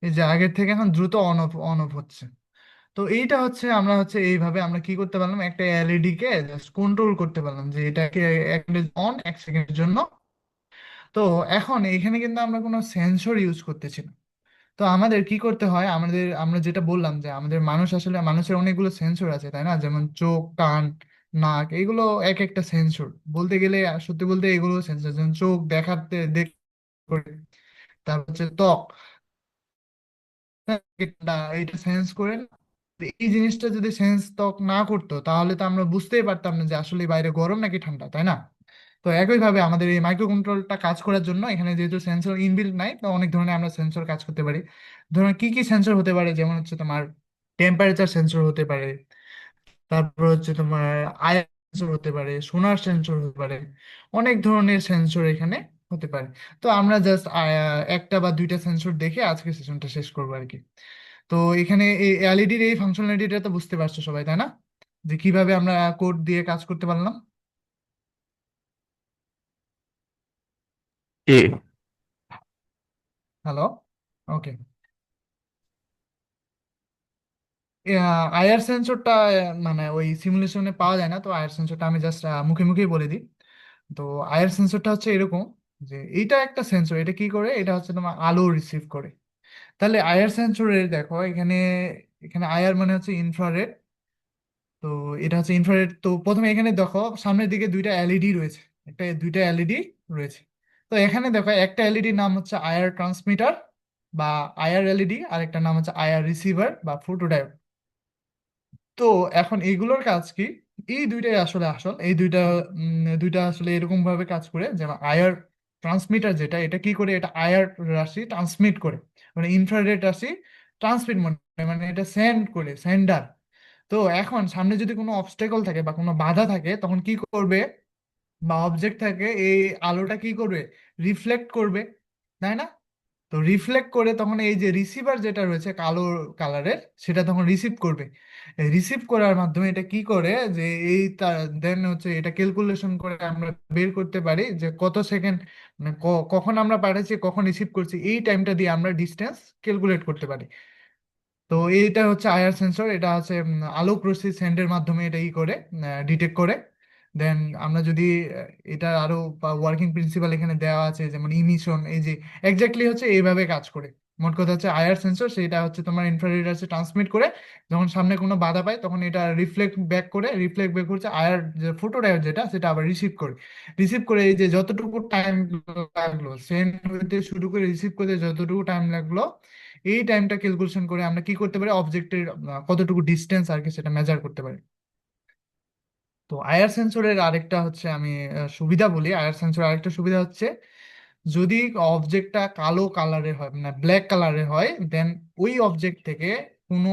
এই যে আগের থেকে এখন দ্রুত অন অফ হচ্ছে। তো এইটা হচ্ছে আমরা হচ্ছে এইভাবে আমরা কি করতে পারলাম, একটা এলইডি কে জাস্ট কন্ট্রোল করতে পারলাম যে এটাকে 1 মিনিট অন, 1 সেকেন্ডের জন্য। তো এখন এখানে কিন্তু আমরা কোনো সেন্সর ইউজ করতেছি না। তো আমাদের কি করতে হয়, আমরা যেটা বললাম যে আমাদের মানুষ, আসলে মানুষের অনেকগুলো সেন্সর আছে তাই না, যেমন চোখ, কান, নাক, এগুলো এক একটা সেন্সর বলতে গেলে, সত্যি বলতে এগুলো সেন্সর। যেমন চোখ দেখাতে দেখ করে, তারপর হচ্ছে ত্বক, হ্যাঁ, এটা সেন্স করে না? তো এই জিনিসটা যদি সেন্স ত্বক না করতো, তাহলে তো আমরা বুঝতেই পারতাম না যে আসলে বাইরে গরম নাকি ঠান্ডা, তাই না? তো একইভাবে আমাদের এই মাইক্রো কন্ট্রোলটা কাজ করার জন্য এখানে যেহেতু সেন্সর ইনবিল্ট নাই, তো অনেক ধরনের আমরা সেন্সর কাজ করতে পারি। ধরুন কি কি সেন্সর হতে পারে, যেমন হচ্ছে তোমার টেম্পারেচার সেন্সর হতে পারে, তারপর হচ্ছে তোমার আয়ার সেন্সর হতে পারে, সোনার সেন্সর হতে পারে, অনেক ধরনের সেন্সর এখানে হতে পারে। তো আমরা জাস্ট একটা বা দুইটা সেন্সর দেখে আজকে সেশনটা শেষ করবো আর কি। তো এখানে এই এলইডির এই ফাংশনালিটিটা তো বুঝতে পারছো সবাই, তাই না, যে কিভাবে আমরা কোড দিয়ে কাজ করতে পারলাম। জি। হ্যালো। ওকে। আয়ার সেন্সরটা মানে ওই সিমুলেশনে পাওয়া যায় না, তো আয়ার সেন্সরটা আমি জাস্ট মুখে মুখেই বলে দিই। তো আয়ার সেন্সরটা হচ্ছে এরকম যে এইটা একটা সেন্সর, এটা কি করে, এটা হচ্ছে তোমার আলো রিসিভ করে। তাহলে আয়ার সেন্সরের দেখো এখানে, এখানে আয়ার মানে হচ্ছে ইনফ্রারেড। তো এটা হচ্ছে ইনফ্রারেড। তো প্রথমে এখানে দেখো সামনের দিকে দুইটা এলইডি রয়েছে, দুইটা এলইডি রয়েছে। তো এখানে দেখো একটা এলইডির নাম হচ্ছে আয়ার ট্রান্সমিটার বা আয়ার এলইডি, আর একটা নাম হচ্ছে আয়ার রিসিভার বা ফটোডায়োড। তো এখন এইগুলোর কাজ কি? এই দুইটাই আসলে আসল, এই দুইটা আসলে এরকম ভাবে কাজ করে, যেমন আয়ার ট্রান্সমিটার যেটা, এটা কি করে, এটা আয়ার রাশি ট্রান্সমিট করে, মানে ইনফ্রারেড রাশি ট্রান্সমিট, মানে মানে এটা সেন্ড করে, সেন্ডার। তো এখন সামনে যদি কোনো অবস্টেকল থাকে বা কোনো বাধা থাকে, তখন কি করবে, বা অবজেক্ট থাকে, এই আলোটা কি করবে, রিফ্লেক্ট করবে, তাই না? তো রিফ্লেক্ট করে তখন এই যে রিসিভার যেটা রয়েছে কালো কালারের, সেটা তখন রিসিভ করবে। রিসিভ করার মাধ্যমে এটা কি করে, যে এই দেন হচ্ছে এটা ক্যালকুলেশন করে আমরা বের করতে পারি যে কত সেকেন্ড, মানে কখন আমরা পাঠাচ্ছি, কখন রিসিভ করছি, এই টাইমটা দিয়ে আমরা ডিস্টেন্স ক্যালকুলেট করতে পারি। তো এইটা হচ্ছে আয়ার সেন্সর, এটা হচ্ছে আলোক রশ্মি সেন্ডের মাধ্যমে এটা ই করে, ডিটেক্ট করে। দেন আমরা যদি এটা আরো ওয়ার্কিং প্রিন্সিপাল এখানে দেওয়া আছে, যেমন ইমিশন, এই যে এক্স্যাক্টলি হচ্ছে এইভাবে কাজ করে। মোট কথা হচ্ছে আয়ার সেন্সর সেটা হচ্ছে তোমার ইনফ্রারেড আছে ট্রান্সমিট করে, যখন সামনে কোনো বাধা পায় তখন এটা রিফ্লেক্ট ব্যাক করছে আয়ার, যে ফোটো ডায়োড যেটা, সেটা আবার রিসিভ করে এই যে যতটুকু টাইম লাগলো সেন্ড হইতে শুরু করে রিসিভ করতে যতটুকু টাইম লাগলো, এই টাইমটা ক্যালকুলেশন করে আমরা কি করতে পারি, অবজেক্টের কতটুকু ডিস্টেন্স আর কি সেটা মেজার করতে পারি। তো আয়ার সেন্সরের আরেকটা হচ্ছে আমি সুবিধা বলি, আয়ার সেন্সরের আরেকটা সুবিধা হচ্ছে, যদি অবজেক্টটা কালো কালারের হয়, মানে ব্ল্যাক কালারের হয়, দেন ওই অবজেক্ট থেকে কোনো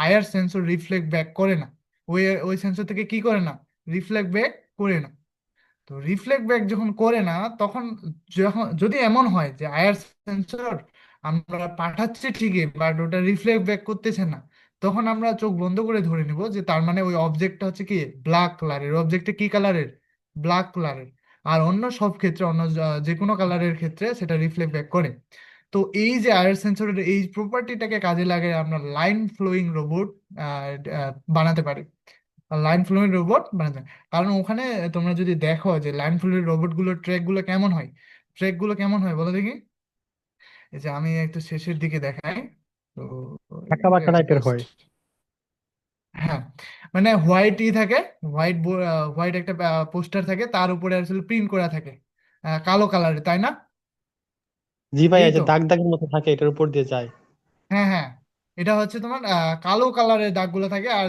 আয়ার সেন্সর রিফ্লেক্ট ব্যাক করে না। ওই ওই সেন্সর থেকে কি করে না, রিফ্লেক্ট ব্যাক করে না। তো রিফ্লেক্ট ব্যাক যখন করে না, তখন যদি এমন হয় যে আয়ার সেন্সর আমরা পাঠাচ্ছি ঠিকই বাট ওটা রিফ্লেক্ট ব্যাক করতেছে না, তখন আমরা চোখ বন্ধ করে ধরে নিব যে তার মানে ওই অবজেক্টটা হচ্ছে কি ব্ল্যাক কালারের, অবজেক্টটা কি কালারের, ব্ল্যাক কালারের। আর অন্য সব ক্ষেত্রে, অন্য যে কোনো কালারের ক্ষেত্রে সেটা রিফ্লেক্ট ব্যাক করে। তো এই যে আয়ার সেন্সরের এই প্রপার্টিটাকে কাজে লাগিয়ে আমরা লাইন ফ্লোয়িং রোবট বানাতে পারি। লাইন ফ্লোয়িং রোবট বানাতে পারি। কারণ ওখানে তোমরা যদি দেখো যে লাইন ফ্লোয়িং রোবট গুলোর ট্র্যাক গুলো কেমন হয়, ট্র্যাক গুলো কেমন হয় বলো দেখি। এই যে আমি একটু শেষের দিকে দেখাই। তো আঁকা বাঁকা টাইপের জাস্ট, হয়। হ্যাঁ, মানে হোয়াইটই থাকে, হোয়াইট হোয়াইট একটা পোস্টার থাকে, তার উপরে আসলে প্রিন্ট করা থাকে কালো কালারের, তাই না? জি ভাই, এই এই যে তো, দাগ দাগের মতো থাকে, এটার উপর দিয়ে যায়। হ্যাঁ হ্যাঁ, এটা হচ্ছে তোমার কালো কালারের দাগগুলো থাকে, আর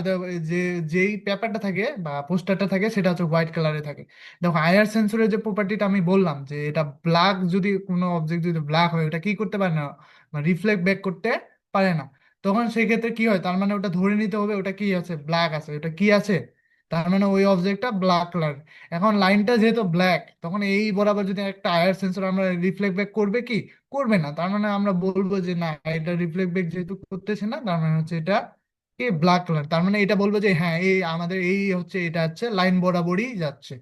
যে যেই পেপারটা থাকে বা পোস্টারটা থাকে সেটা হচ্ছে হোয়াইট কালারে থাকে। দেখো আইআর সেন্সরের যে প্রপার্টিটা আমি বললাম যে এটা ব্ল্যাক, যদি কোনো অবজেক্ট যদি ব্ল্যাক হয় ওটা কি করতে পারে না, রিফ্লেক্ট ব্যাক করতে পারে না। তখন সেই ক্ষেত্রে কি হয়, তার মানে ওটা ধরে নিতে হবে ওটা কি আছে, ব্ল্যাক আছে, ওটা কি আছে, তার মানে ওই অবজেক্টটা ব্ল্যাক কালার। এখন লাইনটা যেহেতু ব্ল্যাক, তখন এই বরাবর যদি একটা আইআর সেন্সর আমরা রিফ্লেক্ট ব্যাক করবে কি, করবে না, তার মানে আমরা বলবো যে না, এটা রিফ্লেক্ট ব্যাক যেহেতু করতেছে না, তার মানে হচ্ছে এটা কি ব্ল্যাক কালার, তার মানে এটা বলবো যে হ্যাঁ এই আমাদের এই হচ্ছে এটা হচ্ছে লাইন বরাবরই যাচ্ছে।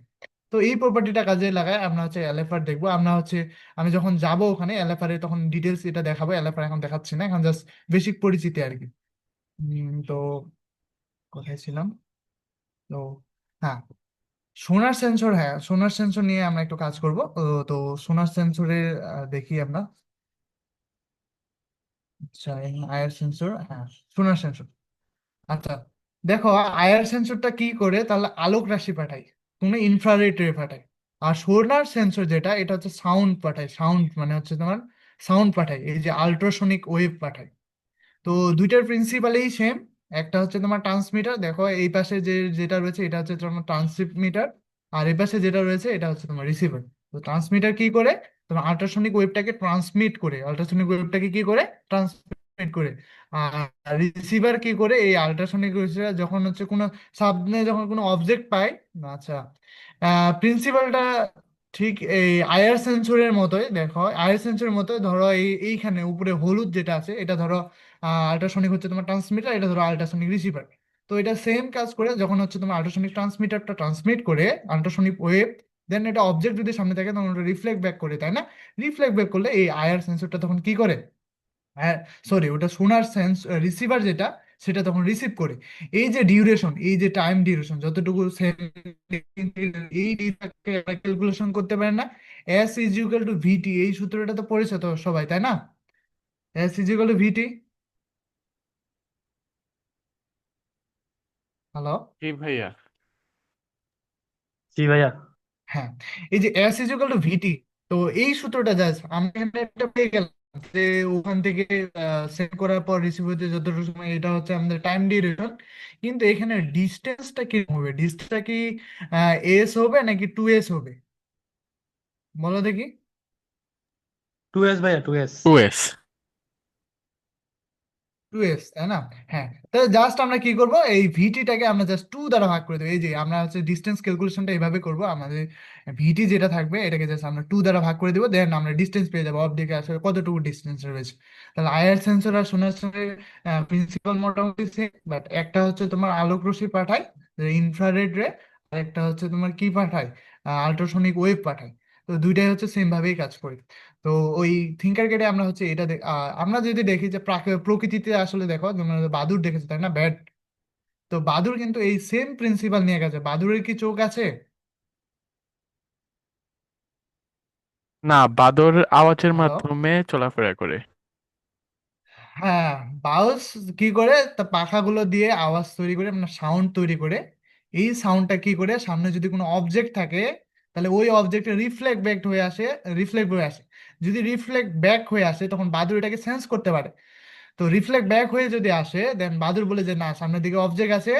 তো এই প্রপার্টিটা কাজে লাগায় আমরা হচ্ছে এলএফআর দেখবো, আমরা হচ্ছে আমি যখন যাব ওখানে এলএফআর এ তখন ডিটেলস এটা দেখাবো, এলএফআর এখন দেখাচ্ছি না, এখন জাস্ট বেসিক পরিচিতি আর কি। তো কোথায় ছিলাম, তো হ্যাঁ, সোনার সেন্সর, হ্যাঁ সোনার সেন্সর নিয়ে আমরা একটু কাজ করব। তো সোনার সেন্সরে দেখি আমরা, আচ্ছা আয়ার সেন্সর, হ্যাঁ সোনার সেন্সর, আচ্ছা দেখো আয়ার সেন্সরটা কি করে, তাহলে আলোক রাশি পাঠায়, কোনো ইনফ্রারেড রে পাঠায়। আর সোনার সেন্সর যেটা, এটা হচ্ছে সাউন্ড পাঠায়, সাউন্ড মানে হচ্ছে তোমার সাউন্ড পাঠায়, এই যে আল্ট্রাসনিক ওয়েভ পাঠায়। তো দুইটার প্রিন্সিপালেই সেম। একটা হচ্ছে তোমার ট্রান্সমিটার, দেখো এই পাশে যে যেটা রয়েছে এটা হচ্ছে তোমার ট্রান্সমিটার, আর এই পাশে যেটা রয়েছে এটা হচ্ছে তোমার রিসিভার। তো ট্রান্সমিটার কি করে, তোমার আল্ট্রাসনিক ওয়েভটাকে ট্রান্সমিট করে, আল্ট্রাসনিক ওয়েভটাকে কি করে ট্রান্সমিট করে। আর রিসিভার কি করে, এই আল্ট্রাসনিক ওয়েভটা যখন হচ্ছে কোনো সামনে যখন কোনো অবজেক্ট পায়, আচ্ছা প্রিন্সিপালটা ঠিক এই আয়ার সেন্সরের মতোই, দেখো আয়ার সেন্সরের মতোই, ধরো এইখানে উপরে হলুদ যেটা আছে এটা ধরো আল্ট্রাসনিক হচ্ছে তোমার ট্রান্সমিটার, এটা ধরো আল্ট্রাসনিক রিসিভার। তো এটা সেম কাজ করে, যখন হচ্ছে তোমার আল্ট্রাসনিক ট্রান্সমিটারটা ট্রান্সমিট করে আল্ট্রাসনিক ওয়েভ, দেন এটা অবজেক্ট যদি সামনে থাকে তখন ওটা রিফ্লেক্ট ব্যাক করে, তাই না? রিফ্লেক্ট ব্যাক করলে এই আয়ার সেন্সরটা তখন কি করে, হ্যাঁ সরি ওটা সোনার সেন্স রিসিভার যেটা, সেটা তখন রিসিভ করে। এই যে ডিউরেশন, এই যে টাইম ডিউরেশন যতটুকু এই ক্যালকুলেশন করতে পারে না, S is equal to VT, এই সূত্রটা তো পড়েছে তো সবাই, তাই না? S is equal to VT. Hello, জি ভাইয়া। জি ভাইয়া। হ্যাঁ, এই যে S is equal to VT, তো এই সূত্রটা জাস্ট আমি এখানে একটা পেয়ে গেলাম যে ওখান থেকে সেন্ড করার পর রিসিভ হতে যতটুকু সময়, এটা হচ্ছে আমাদের টাইম ডিউরেশন। কিন্তু এখানে ডিস্টেন্সটা কি হবে, ডিস্টেন্সটা কি এস হবে নাকি 2s হবে, বলো দেখি। 2S ভাইয়া, 2S। 2S। 2s, তাই না? হ্যাঁ, তাহলে জাস্ট আমরা কি করব, এই ভিটিটাকে আমরা জাস্ট 2 দ্বারা ভাগ করে দেবো। এই যে আমরা হচ্ছে ডিস্টেন্স ক্যালকুলেশনটা এইভাবে করব, আমাদের ভিটি যেটা থাকবে এটাকে জাস্ট আমরা 2 দ্বারা ভাগ করে দেবো, দেন আমরা ডিস্টেন্স পেয়ে যাবো অপটিকে আসলে কতটুকু ডিস্টেন্স রয়েছে। তাহলে আইআর সেন্সর আর সোনার সেন্সরের প্রিন্সিপাল মোটামুটি সেম, বাট একটা হচ্ছে তোমার আলোক রশ্মি পাঠায়, ইনফ্রারেড রে, আর একটা হচ্ছে তোমার কি পাঠায়, আল্ট্রাসনিক ওয়েভ পাঠায়। তো দুইটাই হচ্ছে সেম ভাবেই কাজ করে। তো ওই থিঙ্কার গেটে আমরা হচ্ছে এটা আমরা যদি দেখি যে প্রকৃতিতে আসলে দেখো তোমরা বাদুড় দেখেছো তাই না, ব্যাট, তো বাদুড় কিন্তু এই সেম প্রিন্সিপাল নিয়ে গেছে। বাদুড়ের কি চোখ আছে? না, বাদর আওয়াজের হ্যালো, মাধ্যমে চলাফেরা করে। হ্যাঁ, বাউস কি করে, তা পাখাগুলো দিয়ে আওয়াজ তৈরি করে, মানে সাউন্ড তৈরি করে। এই সাউন্ডটা কি করে, সামনে যদি কোনো অবজেক্ট থাকে তাহলে ওই অবজেক্টে রিফ্লেক্ট ব্যাক হয়ে আসে, রিফ্লেক্ট হয়ে আসে। যদি রিফ্লেক্ট ব্যাক হয়ে আসে তখন বাদুড় এটাকে সেন্স করতে পারে। তো রিফ্লেক্ট ব্যাক হয়ে যদি আসে, দেন বাদুড় বলে যে না সামনের দিকে অবজেক্ট আছে,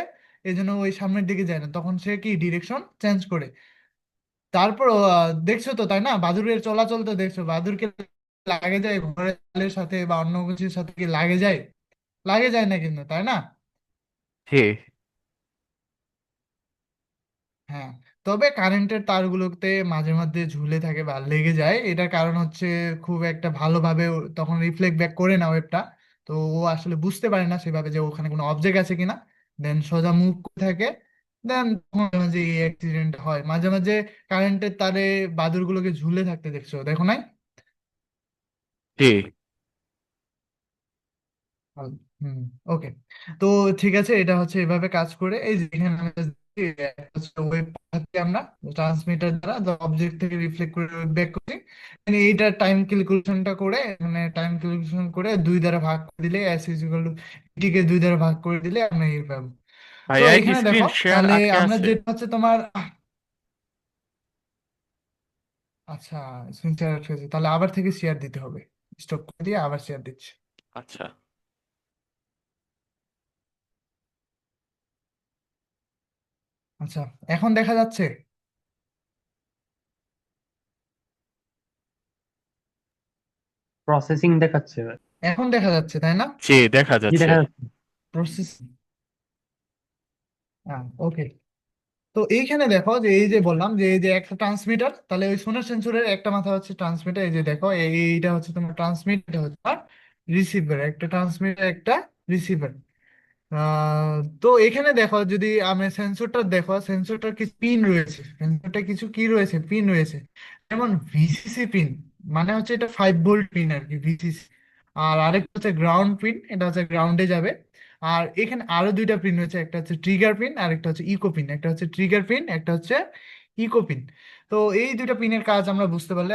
এই জন্য ওই সামনের দিকে যায় না, তখন সে কি ডিরেকশন চেঞ্জ করে। তারপর দেখছো তো তাই না, বাদুড়ের চলাচল তো দেখছো, বাদুড়কে লাগে যায় ঘরের সাথে বা অন্য কিছুর সাথে কি লাগে যায়, লাগে যায় না কিন্তু, তাই না? জি। হ্যাঁ, তবে কারেন্টের তারগুলোতে মাঝে মধ্যে ঝুলে থাকে বা লেগে যায়, এটার কারণ হচ্ছে খুব একটা ভালোভাবে তখন রিফ্লেক্ট ব্যাক করে না ওয়েবটা। তো ও আসলে বুঝতে পারে না সেভাবে যে ওখানে কোনো অবজেক্ট আছে কিনা, দেন সোজা মুভ করে থাকে। দেন মাঝে মাঝে এই অ্যাক্সিডেন্ট হয় মাঝে মাঝে। কারেন্টের তারে বাদুড়গুলোকে ঝুলে থাকতে দেখছো, দেখো নাই? জি। হুম, ওকে। তো ঠিক আছে, এটা হচ্ছে এভাবে কাজ করে। এই যে এখানে আমরা দেখছি, ওয়েব পাঠাচ্ছি আমরা ট্রান্সমিটার দ্বারা অবজেক্ট থেকে রিফ্লেক্ট করে ব্যাক করি। মানে এইটা টাইম ক্যালকুলেশনটা করে, মানে টাইম ক্যালকুলেশন করে 2 দ্বারা ভাগ করে দিলে এস ইজ ইকুয়াল টু টিকে 2 দ্বারা ভাগ করে দিলে আমরা এই পাবো। তো ভাইয়া এখানে স্ক্রিন দেখো শেয়ার তাহলে আটকে আমরা আছে। যেটা হচ্ছে তোমার আচ্ছা, স্ক্রিন শেয়ার হয়েছে, তাহলে আবার থেকে শেয়ার দিতে হবে। স্টপ করে দিয়ে আবার শেয়ার দিচ্ছি। আচ্ছা। আচ্ছা, এখন দেখা যাচ্ছে? প্রসেসিং দেখাচ্ছে ভাই। এখন দেখা যাচ্ছে তাই না? জি, দেখা জি যাচ্ছে। দেখা যাচ্ছে। প্রসেস, হ্যাঁ, ওকে। তো এইখানে দেখো যে এই যে বললাম যে এই যে একটা ট্রান্সমিটার, তাহলে ওই সোনার সেন্সরের একটা মাথা হচ্ছে ট্রান্সমিটার। এই যে দেখো এইটা হচ্ছে তোমার ট্রান্সমিট, এটা হচ্ছে তোমার রিসিভার। একটা ট্রান্সমিটার, একটা রিসিভার। তো এখানে দেখো যদি আমি সেন্সরটা দেখো, সেন্সরটার কিছু পিন রয়েছে, সেন্সরটা কিছু কি রয়েছে, পিন রয়েছে। যেমন ভিসিসি পিন, মানে হচ্ছে এটা 5 ভোল্ট পিন আর কি, ভিসিসি। আর আরেকটা হচ্ছে গ্রাউন্ড পিন, এটা হচ্ছে গ্রাউন্ডে যাবে। আর এখানে আরো 2টা পিন রয়েছে, একটা হচ্ছে ট্রিগার পিন আর একটা হচ্ছে ইকো পিন। একটা হচ্ছে ট্রিগার পিন, একটা হচ্ছে ইকো পিন। তো এই 2টা পিনের কাজ আমরা বুঝতে পারলে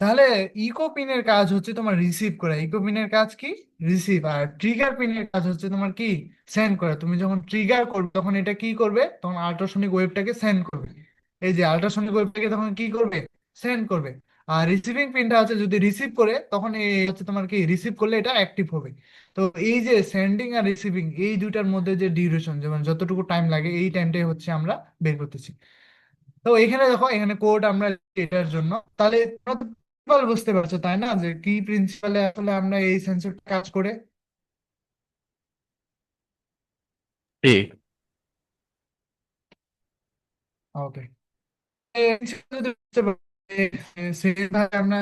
তাহলে ইকো পিনের কাজ হচ্ছে তোমার রিসিভ করা। ইকো পিনের কাজ কি? রিসিভ। আর ট্রিগার পিনের কাজ হচ্ছে তোমার কি? সেন্ড করা। তুমি যখন ট্রিগার করবে তখন এটা কি করবে, তখন আল্ট্রাসনিক ওয়েভটাকে সেন্ড করবে। এই যে আল্ট্রাসনিক ওয়েভটাকে তখন কি করবে, সেন্ড করবে। আর রিসিভিং পিনটা হচ্ছে যদি রিসিভ করে তখন এই হচ্ছে তোমার কি, রিসিভ করলে এটা অ্যাক্টিভ হবে। তো এই যে সেন্ডিং আর রিসিভিং এই দুইটার মধ্যে যে ডিউরেশন, যেমন যতটুকু টাইম লাগে এই টাইমটাই হচ্ছে আমরা বের করতেছি। তো এখানে দেখো, এখানে কোড আমরা এটার জন্য, তাহলে তোমরা তো প্রিন্সিপাল বুঝতে পারছো তাই না, যে কি প্রিন্সিপালে আসলে আমরা এই সেন্সরটা কাজ করে। জি। ওকে, যদি বুঝতে পারো, সেভাবে আমরা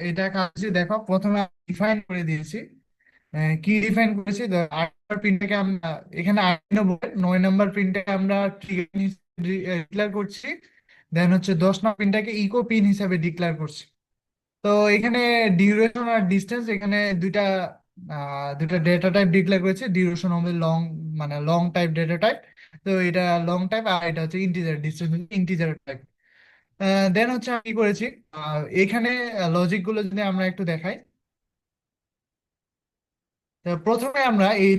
এটা কাজ দেখো, প্রথমে ডিফাইন করে দিয়েছি। কি ডিফাইন করেছি, 8 নম্বর পিনটাকে আমরা এখানে 9 নম্বর পিনটাকে আমরা ডিক্লেয়ার করছি। দেন হচ্ছে 10 নম্বর পিনটাকে ইকো পিন হিসাবে ডিক্লেয়ার করছি। তো এখানে ডিউরেশন আর ডিস্টেন্স, এখানে দুইটা ডেটা টাইপ ডিক্লেয়ার করেছে। ডিউরেশন হবে লং, মানে লং টাইপ ডেটা টাইপ। তো এটা লং টাইপ, আর এটা হচ্ছে ইন্টিজার, ডিস্টেন্স ইন্টিজার টাইপ। দেন হচ্ছে আমি কি করেছি, এখানে লজিক গুলো যদি আমরা একটু দেখাই। তো প্রথমে আমরা এই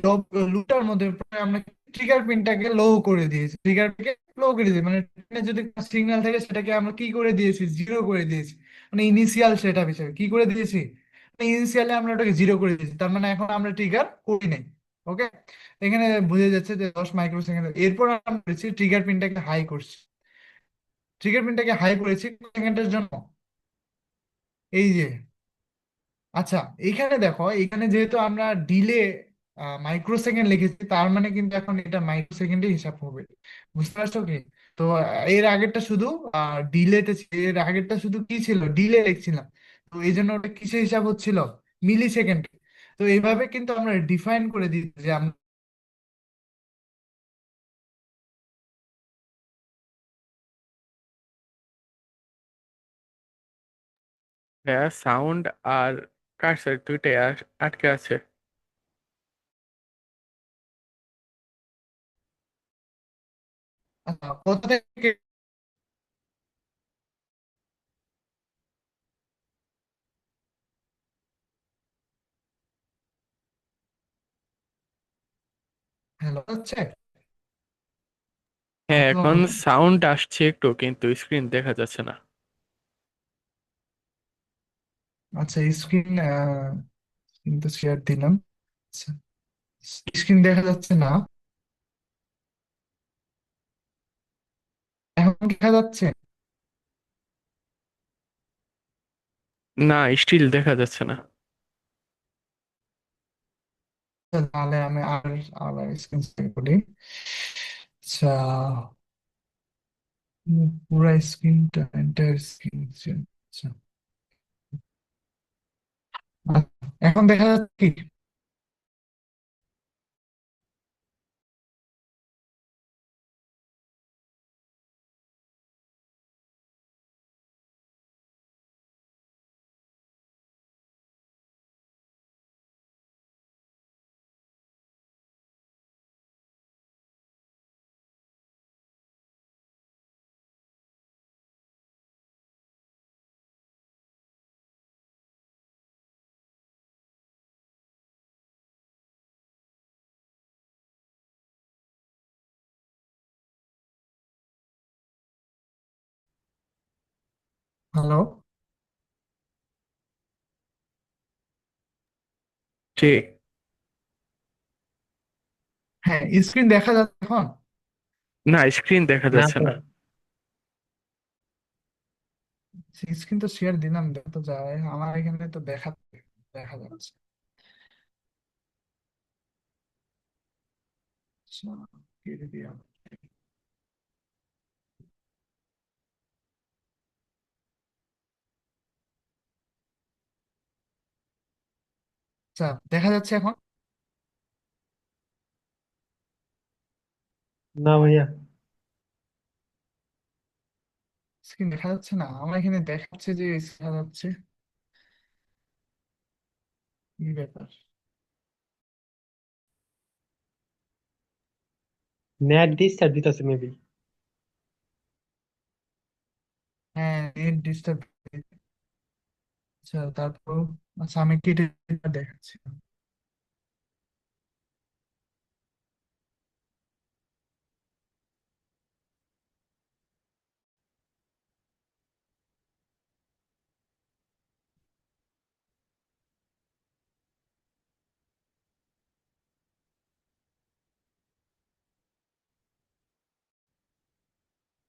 লুপটার মধ্যে প্রথমে আমরা ট্রিগার পিনটাকে লো করে দিয়েছি, ট্রিগারটাকে লো করে দিয়েছি, মানে trigger যদি সিগন্যাল থাকে সেটাকে আমরা কি করে দিয়েছি, জিরো করে দিয়েছি। মানে ইনিশিয়াল সেটআপ হিসেবে কি করে দিয়েছি, ইনিশিয়ালি আমরা ওটাকে জিরো করে দিয়েছি, তার মানে এখন আমরা ট্রিগার করি নাই। ওকে, এখানে বোঝা যাচ্ছে যে 10 মাইক্রো সেকেন্ড। এরপর আমরা করেছি ট্রিগার পিনটাকে হাই করছি। ট্রিগার পিনটাকে হাই করেছি সেকেন্ডের জন্য। এই যে, আচ্ছা, এখানে দেখো, এখানে যেহেতু আমরা ডিলে মাইক্রো সেকেন্ড লিখেছি, তার মানে কিন্তু এখন এটা মাইক্রো সেকেন্ডে হিসাব হবে। বুঝতে পারছো কি? তো এর আগেরটা শুধু ডিলেতে, এর আগেরটা শুধু কি ছিল, ডিলে লিখছিলাম। তো এই জন্য ওটা কিসে হিসাব হচ্ছিল, মিলি সেকেন্ড। তো এইভাবে কিন্তু আমরা ডিফাইন করে দিচ্ছি যে আমরা হ্যাঁ, সাউন্ড আর কার্সার দুইটাই আটকে আছে। কোথা থেকে, হ্যালো হচ্ছে? হ্যাঁ, হ্যালো, এখন সাউন্ড আসছে একটু, কিন্তু স্ক্রিন দেখা যাচ্ছে না। আচ্ছা, স্ক্রিন কিন্তু শেয়ার দিলাম। আচ্ছা, স্ক্রিন দেখা যাচ্ছে না, এখন দেখা যাচ্ছে? না, স্টিল দেখা যাচ্ছে না। তাহলে আমি আর আবার স্ক্রিন শেয়ার করি। আচ্ছা, পুরা স্ক্রিনটা, এন্টায়ার স্ক্রিন। আচ্ছা, এখন দেখা যাচ্ছে কি? হ্যালো? ঠিক। হ্যাঁ, স্ক্রিন দেখা যাচ্ছে এখন? না, স্ক্রিন দেখা না যাচ্ছে তো, না। স্ক্রিন তো শেয়ার দিলাম, দেখা তো যায়, আমার এখানে তো দেখা যাচ্ছে। আচ্ছা, কেটে দিলাম। আচ্ছা, দেখা যাচ্ছে এখন? না ভাইয়া। স্ক্রিন দেখা যাচ্ছে না, আমার এখানে দেখাচ্ছে যে দেখা যাচ্ছে। কি ব্যাপার? নেট ডিস্টার্ব দিতেছে মেবি। হ্যাঁ, নেট ডিস্টার্ব। আচ্ছা, তারপর, আচ্ছা আমি কেটে দেখাচ্ছি।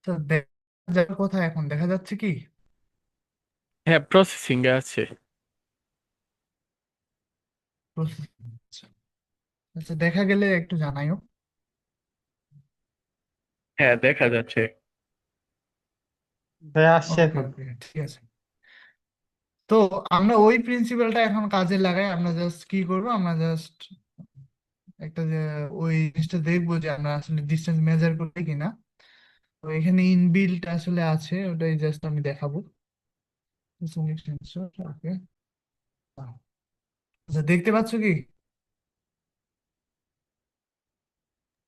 আচ্ছা, দেখা যাবে কোথায় এখন, দেখা যাচ্ছে কি? হ্যাঁ, প্রসেসিং এ আছে। আচ্ছা, আচ্ছা, দেখা গেলে একটু জানাইও। হ্যাঁ, দেখা যাচ্ছে। ভাইয়া আসছে ওকে, এখন। ওকে, ঠিক আছে। তো আমরা ওই প্রিন্সিপালটা এখন কাজে লাগাই, আমরা জাস্ট কি করবো, আমরা জাস্ট একটা যে ওই জিনিসটা দেখবো যে আমরা আসলে ডিস্টেন্স মেজার করি কিনা। তো এখানে ইনবিল্ট আসলে আছে, ওটাই জাস্ট আমি দেখাবো। ওকে, আচ্ছা, দেখতে পাচ্ছ কি?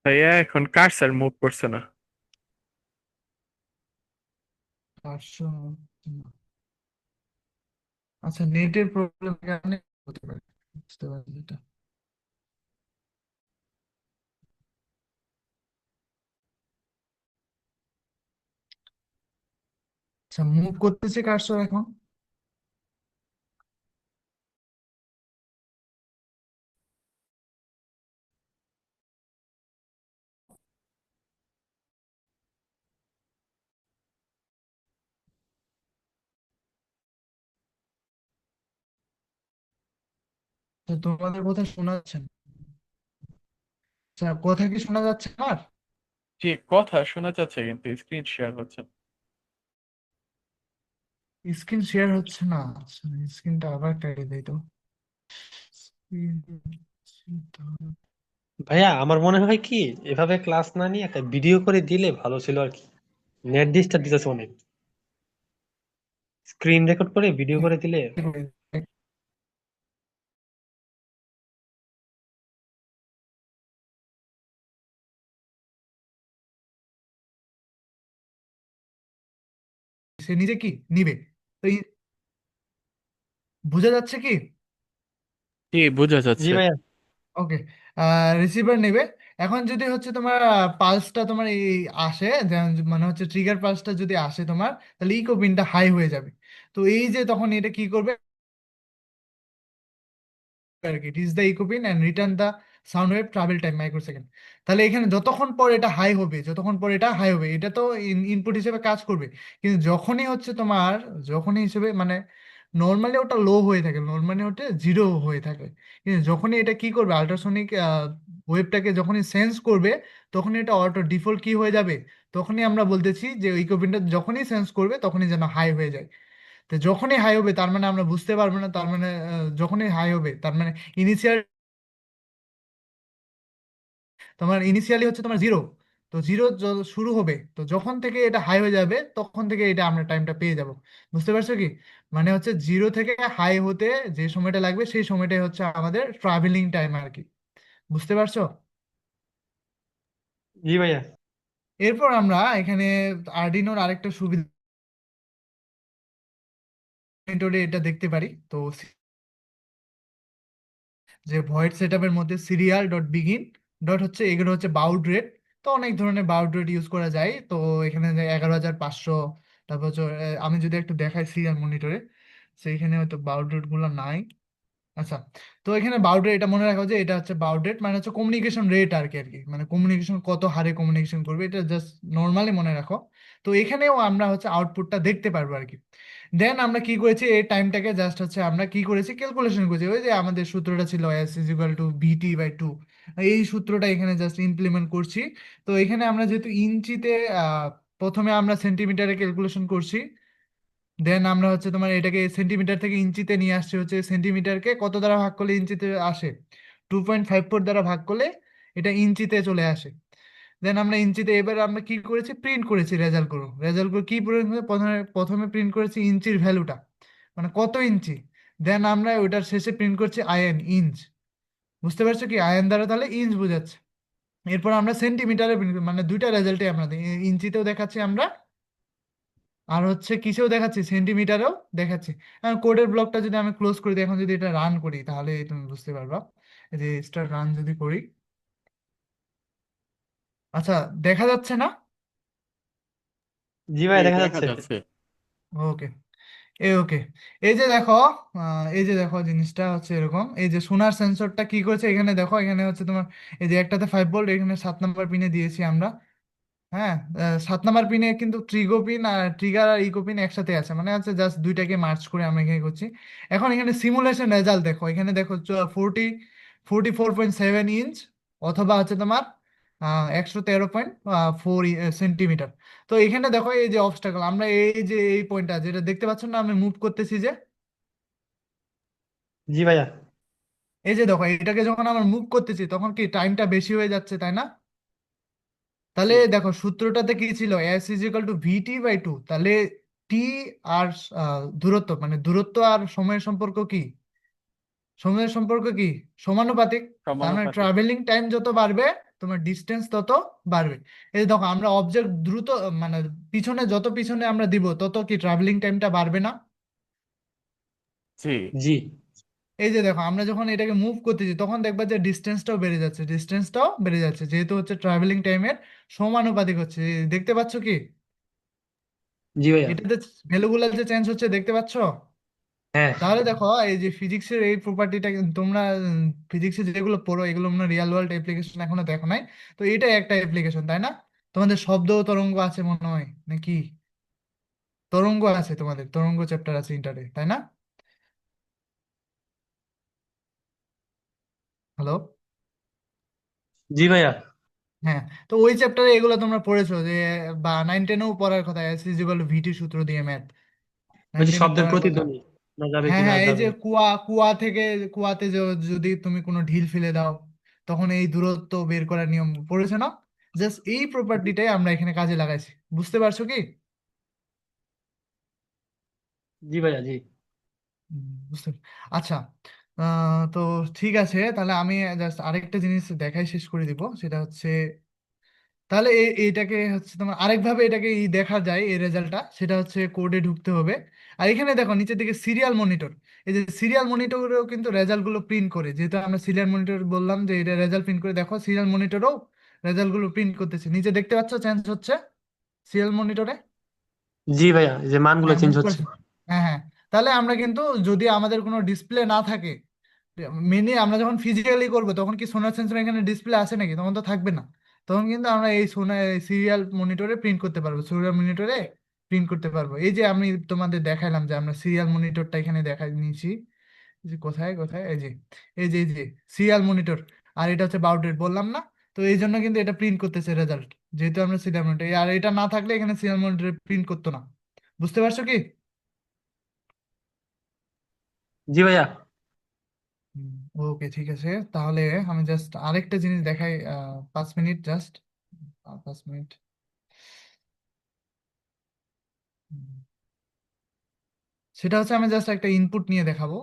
ভাইয়া এখন কার্সার মুভ করছে না। 500। আচ্ছা, নেটের প্রবলেম কারণে হতে পারে, বুঝতে পারছি এটা। আচ্ছা, মুভ করতেছে কার্সর এখন। তো তোমাদের কথা শোনা যাচ্ছে না? আচ্ছা, কথা কি শোনা যাচ্ছে আর? যে কথা শোনা যাচ্ছে কিন্তু স্ক্রিন শেয়ার হচ্ছে না। স্ক্রিন শেয়ার হচ্ছে না? আচ্ছা, স্ক্রিনটা আবার কেটে দিই তো। ভাইয়া আমার মনে হয় কি, এভাবে ক্লাস না নিয়ে একটা ভিডিও করে দিলে ভালো ছিল আর কি। নেট ডিস্টার্ব দিতেছে অনেক। স্ক্রিন রেকর্ড করে ভিডিও করে দিলে। সে নিজে কি নিবে? তো বোঝা যাচ্ছে কি? জি, বোঝা জি যাচ্ছে। ভাইয়া। ওকে, রিসিভার নেবে। এখন যদি হচ্ছে তোমার পালসটা তোমার এই আসে, মানে হচ্ছে ট্রিগার পালসটা যদি আসে তোমার, তাহলে ইকো পিনটা হাই হয়ে যাবে। তো এই যে তখন এটা কি করবে আর কি, it is the echo pin and return the sound wave travel time microsecond. তাহলে এখানে যতক্ষণ পর এটা হাই হবে, যতক্ষণ পর এটা হাই হবে, এটা তো ইনপুট হিসেবে কাজ করবে। কিন্তু যখনই হচ্ছে তোমার, যখনই হিসেবে মানে নর্মালি ওটা লো হয়ে থাকে, নর্মালি ওটা জিরো হয়ে থাকে। কিন্তু যখনই এটা কি করবে, আল্ট্রাসনিক ওয়েভটাকে যখনই সেন্স করবে, তখনই এটা অটো ডিফল্ট কি হয়ে যাবে, তখনই আমরা বলতেছি যে ইকোপিনটা যখনই সেন্স করবে তখনই যেন হাই হয়ে যায়। তো যখনই হাই হবে তার মানে আমরা বুঝতে পারবো না, তার মানে যখনই হাই হবে তার মানে ইনিশিয়াল, তোমার ইনিশিয়ালি হচ্ছে তোমার জিরো। তো জিরো শুরু হবে, তো যখন থেকে এটা হাই হয়ে যাবে তখন থেকে এটা আমরা টাইমটা পেয়ে যাব। বুঝতে পারছো কি? মানে হচ্ছে জিরো থেকে হাই হতে যে সময়টা লাগবে সেই সময়টাই হচ্ছে আমাদের ট্রাভেলিং টাইম আর কি। বুঝতে পারছো? জি ভাইয়া। এরপর আমরা এখানে আরডিনোর আরেকটা সুবিধা মনিটরে এটা দেখতে পারি। তো যে ভয়েড সেটআপের মধ্যে সিরিয়াল ডট বিগিন ডট হচ্ছে, এগুলো হচ্ছে বাউড রেট। তো অনেক ধরনের বাউড রেট ইউজ করা যায়। তো এখানে 11,500, তারপর হচ্ছে আমি যদি একটু দেখাই সিরিয়াল মনিটরে, সেইখানে হয়তো বাউড রেট গুলো নাই। আচ্ছা, তো এখানে বাউড রেট এটা মনে রাখা যে এটা হচ্ছে বাউড রেট মানে হচ্ছে কমিউনিকেশন রেট আর কি মানে কমিউনিকেশন কত হারে কমিউনিকেশন করবে, এটা জাস্ট নর্মালি মনে রাখো। তো এখানেও আমরা হচ্ছে আউটপুটটা দেখতে পারবো আর কি। দেন আমরা কি করেছি, এই টাইমটাকে জাস্ট হচ্ছে আমরা কি করেছি, ক্যালকুলেশন করেছি। ওই যে আমাদের সূত্রটা ছিল এস ইজ ইকুয়াল টু বিটি/2, এই সূত্রটা এখানে জাস্ট ইমপ্লিমেন্ট করছি। তো এখানে আমরা যেহেতু ইঞ্চিতে, প্রথমে আমরা সেন্টিমিটারে ক্যালকুলেশন করছি, দেন আমরা হচ্ছে তোমার এটাকে সেন্টিমিটার থেকে ইঞ্চিতে নিয়ে আসছে, হচ্ছে সেন্টিমিটারকে কত দ্বারা ভাগ করলে ইঞ্চিতে আসে, 2.54 দ্বারা ভাগ করলে এটা ইঞ্চিতে চলে আসে। দেন আমরা ইঞ্চিতে, এবার আমরা কি করেছি, প্রিন্ট করেছি রেজাল্ট গুলো। রেজাল্ট গুলো কি print করেছি? প্রথমে প্রথমে প্রিন্ট করেছি ইঞ্চির ভ্যালুটা, মানে কত ইঞ্চি। দেন আমরা ওটার শেষে প্রিন্ট করছি আয়ন, ইঞ্চ। বুঝতে পারছো কি, আয়ন দ্বারা তাহলে ইঞ্চ বোঝাচ্ছে। এরপর আমরা সেন্টিমিটারে প্রিন্ট, মানে দুইটা রেজাল্টে আমরা ইঞ্চিতেও দেখাচ্ছি আমরা, আর হচ্ছে কিসেও দেখাচ্ছি, সেন্টিমিটারেও দেখাচ্ছি। এখন কোডের ব্লকটা যদি আমি ক্লোজ করে দিই, এখন যদি এটা রান করি তাহলে তুমি বুঝতে পারবা। এই যে স্টার্ট রান যদি করি, আচ্ছা, দেখা যাচ্ছে না? জি জি ভাইয়া দেখা দেখা যাচ্ছে। যাচ্ছে। ওকে, ওকে। এই যে দেখো, এই যে দেখো জিনিসটা হচ্ছে এরকম, এই যে সোনার সেন্সরটা কি করেছে এখানে দেখো, এখানে হচ্ছে তোমার এই যে একটাতে 5 ভোল্ট, এখানে 7 নাম্বার পিনে দিয়েছি আমরা। হ্যাঁ, 7 নাম্বার পিনে কিন্তু ট্রিগো পিন আর ট্রিগার আর ইকো পিন একসাথে আছে, মানে হচ্ছে জাস্ট দুইটাকে মার্চ করে আমরা এখানে করছি। এখন এখানে সিমুলেশন রেজাল্ট দেখো, এখানে দেখো 44.7 ইঞ্চ, অথবা হচ্ছে তোমার 113.4 সেন্টিমিটার। তো এখানে দেখো এই যে অবস্টাকল, আমরা এই যে এই পয়েন্টটা যেটা দেখতে পাচ্ছ না, আমি মুভ করতেছি যে, জি ভাইয়া। এই যে দেখো এটাকে যখন আমরা মুভ করতেছি তখন কি টাইমটা বেশি হয়ে যাচ্ছে, তাই না? তাহলে জি। দেখো সূত্রটাতে কি ছিল, S is equal to VT/2, তাহলে টি আর দূরত্ব, মানে দূরত্ব আর সময়ের সম্পর্ক কি, সময়ের সম্পর্ক কি, সমানুপাতিক। তার মানে সমানুপাতিক। ট্রাভেলিং টাইম যত বাড়বে তোমার ডিস্টেন্স তত বাড়বে। এই যে দেখো আমরা অবজেক্ট দ্রুত, মানে পিছনে যত পিছনে আমরা দিব তত কি ট্রাভেলিং টাইমটা বাড়বে না? জি। জি এই যে দেখো আমরা যখন এটাকে মুভ করতেছি তখন দেখবা যে ডিস্টেন্সটাও বেড়ে যাচ্ছে, ডিস্টেন্সটাও বেড়ে যাচ্ছে, যেহেতু হচ্ছে ট্রাভেলিং টাইমের সমানুপাতিক হচ্ছে। দেখতে পাচ্ছ কি, জি ভাইয়া। এটাতে ভ্যালুগুলো যে চেঞ্জ হচ্ছে দেখতে পাচ্ছ? হ্যাঁ। তাহলে দেখো এই যে ফিজিক্সের এই প্রপার্টিটা, তোমরা ফিজিক্সে যেগুলো পড়ো এগুলো আমরা রিয়েল ওয়ার্ল্ড অ্যাপ্লিকেশন এখনো দেখো নাই। তো এটা একটা অ্যাপ্লিকেশন, তাই না? তোমাদের শব্দ ও তরঙ্গ আছে মনে হয় নাকি, তরঙ্গ আছে, তোমাদের তরঙ্গ চ্যাপ্টার আছে ইন্টারে, তাই না? হ্যালো? জি ভাইয়া। হ্যাঁ, তো ওই চ্যাপ্টারে এগুলো তোমরা পড়েছো যে, বা 9-10-এও পড়ার কথা, এস ইজ ইকুয়াল টু ভিটি সূত্র দিয়ে ম্যাথ, ওই যে 9-10-এ শব্দের পড়ার কথা। প্রতিধ্বনি না যাবে হ্যাঁ কি না হ্যাঁ, এই যে যাবে। কুয়া, কুয়া থেকে, কুয়াতে যদি তুমি কোনো ঢিল ফেলে দাও তখন এই দূরত্ব বের করার নিয়ম পড়েছে না? জাস্ট এই প্রপার্টিটাই আমরা এখানে কাজে লাগাইছি। বুঝতে পারছো কি? জি ভাইয়া। জি বুঝতে, আচ্ছা। তো ঠিক আছে, তাহলে আমি জাস্ট আরেকটা জিনিস দেখাই শেষ করে দিব, সেটা হচ্ছে, তাহলে এইটাকে হচ্ছে তোমার আরেকভাবে এটাকে দেখা যায় এই রেজাল্টটা, সেটা হচ্ছে কোডে ঢুকতে হবে। আর এখানে দেখো নিচের দিকে সিরিয়াল মনিটর, এই যে সিরিয়াল মনিটরেও কিন্তু রেজাল্ট গুলো প্রিন্ট করে, যেহেতু আমরা সিরিয়াল মনিটর বললাম যে এটা রেজাল্ট প্রিন্ট করে, দেখো সিরিয়াল মনিটরও রেজাল্ট গুলো প্রিন্ট করতেছে, নিচে দেখতে পাচ্ছ চেঞ্জ হচ্ছে সিরিয়াল মনিটরে। জি ভাইয়া, এই যে মানগুলো হ্যাঁ, চেঞ্জ মুভ হচ্ছে। করছে। হ্যাঁ হ্যাঁ, তাহলে আমরা কিন্তু যদি আমাদের কোনো ডিসপ্লে না থাকে, মেনলি আমরা যখন ফিজিক্যালি করবো তখন কি সোনার সেন্সর এখানে ডিসপ্লে আসে নাকি, তখন তো থাকবে না। তখন কিন্তু আমরা এই সোনার সিরিয়াল মনিটরে প্রিন্ট করতে পারবো, সিরিয়াল মনিটরে প্রিন্ট করতে পারবো। এই যে আমি তোমাদের দেখাইলাম যে আমরা সিরিয়াল মনিটরটা এখানে দেখাই নিয়েছি, এই যে কোথায় কোথায়, এই যে সিরিয়াল মনিটর, আর এটা হচ্ছে বাউড রেট বললাম না। তো এই জন্য কিন্তু এটা প্রিন্ট করতেছে রেজাল্ট, যেহেতু আমরা সিরিয়াল মনিটর, আর এটা না থাকলে এখানে সিরিয়াল মনিটর প্রিন্ট করতো না। বুঝতে পারছো কি? জি ভাইয়া। ওকে, ঠিক আছে। তাহলে আমি জাস্ট আরেকটা জিনিস দেখাই, 5 মিনিট জাস্ট, 5 মিনিট। সেটা হচ্ছে আমি জাস্ট একটা ইনপুট নিয়ে দেখাবো।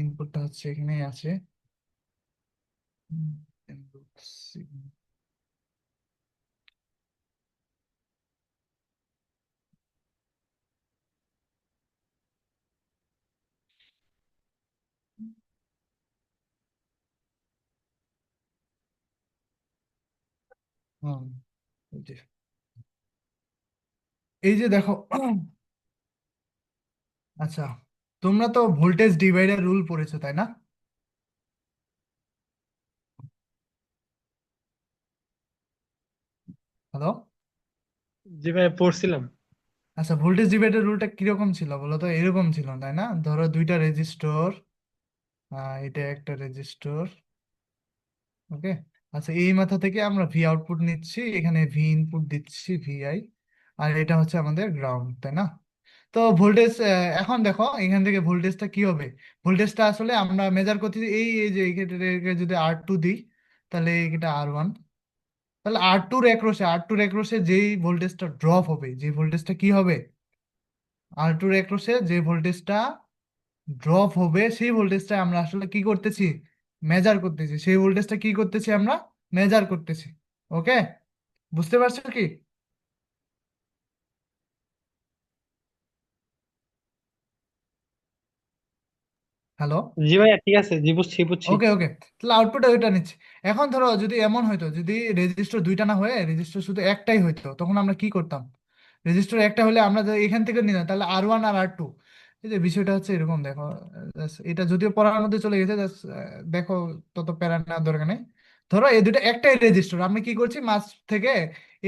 ইনপুটটা হচ্ছে এখানেই আছে। input signal। হুম, এই যে এই যে দেখো, আচ্ছা, তোমরা তো ভোল্টেজ ডিভাইডার রুল পড়েছো তাই না? হ্যালো। জি ভাইয়া পড়ছিলাম। আচ্ছা, ভোল্টেজ ডিভাইডার রুলটা কিরকম ছিল বলো তো? এরকম ছিল তাই না? ধরো দুইটা রেজিস্টর, এটা একটা রেজিস্টর, ওকে। আচ্ছা, এই মাথা থেকে আমরা ভি আউটপুট নিচ্ছি, এখানে ভি ইনপুট দিচ্ছি, ভিআই, আর এটা হচ্ছে আমাদের গ্রাউন্ড, তাই না? তো ভোল্টেজ, এখন দেখো এখান থেকে ভোল্টেজটা কি হবে। ভোল্টেজটা আসলে আমরা মেজার করতেছি, এই যে এখানে যদি R2 দিই, তাহলে এটা R1, তাহলে আর টুর একরোশে যেই ভোল্টেজটা ড্রপ হবে, যে ভোল্টেজটা কি হবে, আর টুর একরোশে যে ভোল্টেজটা ড্রপ হবে, সেই ভোল্টেজটা আমরা আসলে কি করতেছি, মেজার করতেছি। সেই ভোল্টেজটা কি করতেছি আমরা, মেজার করতেছি। ওকে, বুঝতে পারছো কি? হ্যালো। জি ভাইয়া ঠিক আছে, জি বুঝছি বুঝছি। ওকে ওকে, তাহলে আউটপুটে ওইটা নিচ্ছে। এখন ধরো যদি এমন হইতো, যদি রেজিস্টার দুইটা না হয়ে রেজিস্টার শুধু একটাই হইতো, তখন আমরা কি করতাম? রেজিস্টার একটা হলে আমরা যদি এখান থেকে নিলাম, তাহলে R1 আর R2, এই যে বিষয়টা হচ্ছে এরকম দেখো, এটা যদিও পড়ার মধ্যে চলে গেছে, দেখো, তত প্যারা নেওয়ার দরকার নেই। ধরো এই দুটো একটাই রেজিস্টার, আমি কি করছি, মাঝ থেকে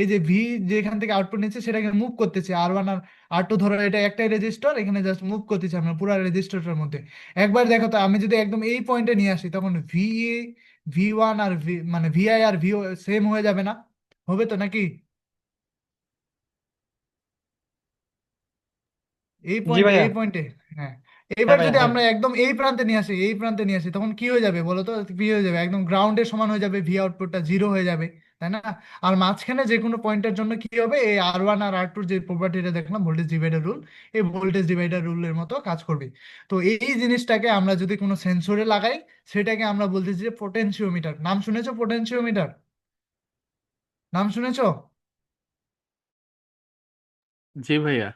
এই যে ভি, যে এখান থেকে আউটপুট নিচ্ছে সেটাকে মুভ করতেছি, R1 আর R2, ধরো এটা একটাই রেজিস্টার, এখানে জাস্ট মুভ করতেছি আমরা পুরো রেজিস্টারটার মধ্যে। একবার দেখো তো, আমি যদি একদম এই পয়েন্টে নিয়ে আসি, তখন ভি ওয়ান আর মানে ভিআই আর ভিও সেম হয়ে যাবে না? হবে তো নাকি? এই জি পয়েন্টে, ভাইয়া। এই পয়েন্টে, হ্যাঁ। হ্যাঁ এবার ভাইয়া যদি হ্যাঁ। আমরা একদম এই প্রান্তে নিয়ে আসি, তখন কি হয়ে যাবে বলো তো? কি হয়ে যাবে, একদম গ্রাউন্ডের সমান হয়ে যাবে, ভি আউটপুটটা 0 হয়ে যাবে, তাই না? আর মাঝখানে যে কোনো পয়েন্টের জন্য কি হবে, এই আর1 আর আর টুর যে প্রপার্টিটা দেখলাম, ভোল্টেজ ডিভাইডার রুল, এই ভোল্টেজ ডিভাইডার রুলের মতো কাজ করবে। তো এই জিনিসটাকে আমরা যদি কোনো সেন্সরে লাগাই, সেটাকে আমরা বলতেছি যে পোটেনশিওমিটার। নাম শুনেছো পোটেনশিওমিটার? নাম শুনেছো? জি ভাইয়া।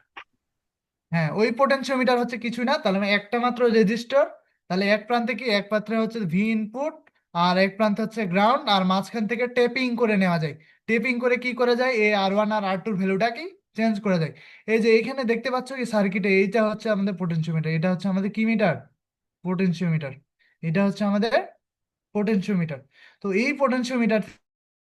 হ্যাঁ, ওই পোটেনশিওমিটার হচ্ছে কিছু না, তাহলে আমি একটা মাত্র রেজিস্টার, তাহলে এক প্রান্তে কি, এক প্রান্তে হচ্ছে ভি ইনপুট, আর এক প্রান্তে হচ্ছে গ্রাউন্ড, আর মাঝখান থেকে টেপিং করে নেওয়া যায়। টেপিং করে কি করা যায়, এই আর1 আর আর2 ভ্যালুটা কি চেঞ্জ করা যায়। এই যে এখানে দেখতে পাচ্ছ কি সার্কিটে, এইটা হচ্ছে আমাদের পোটেনশিওমিটার, এটা হচ্ছে আমাদের কি মিটার, পোটেনশিওমিটার। এটা হচ্ছে আমাদের পোটেনশিওমিটার। তো এই পোটেনশিওমিটার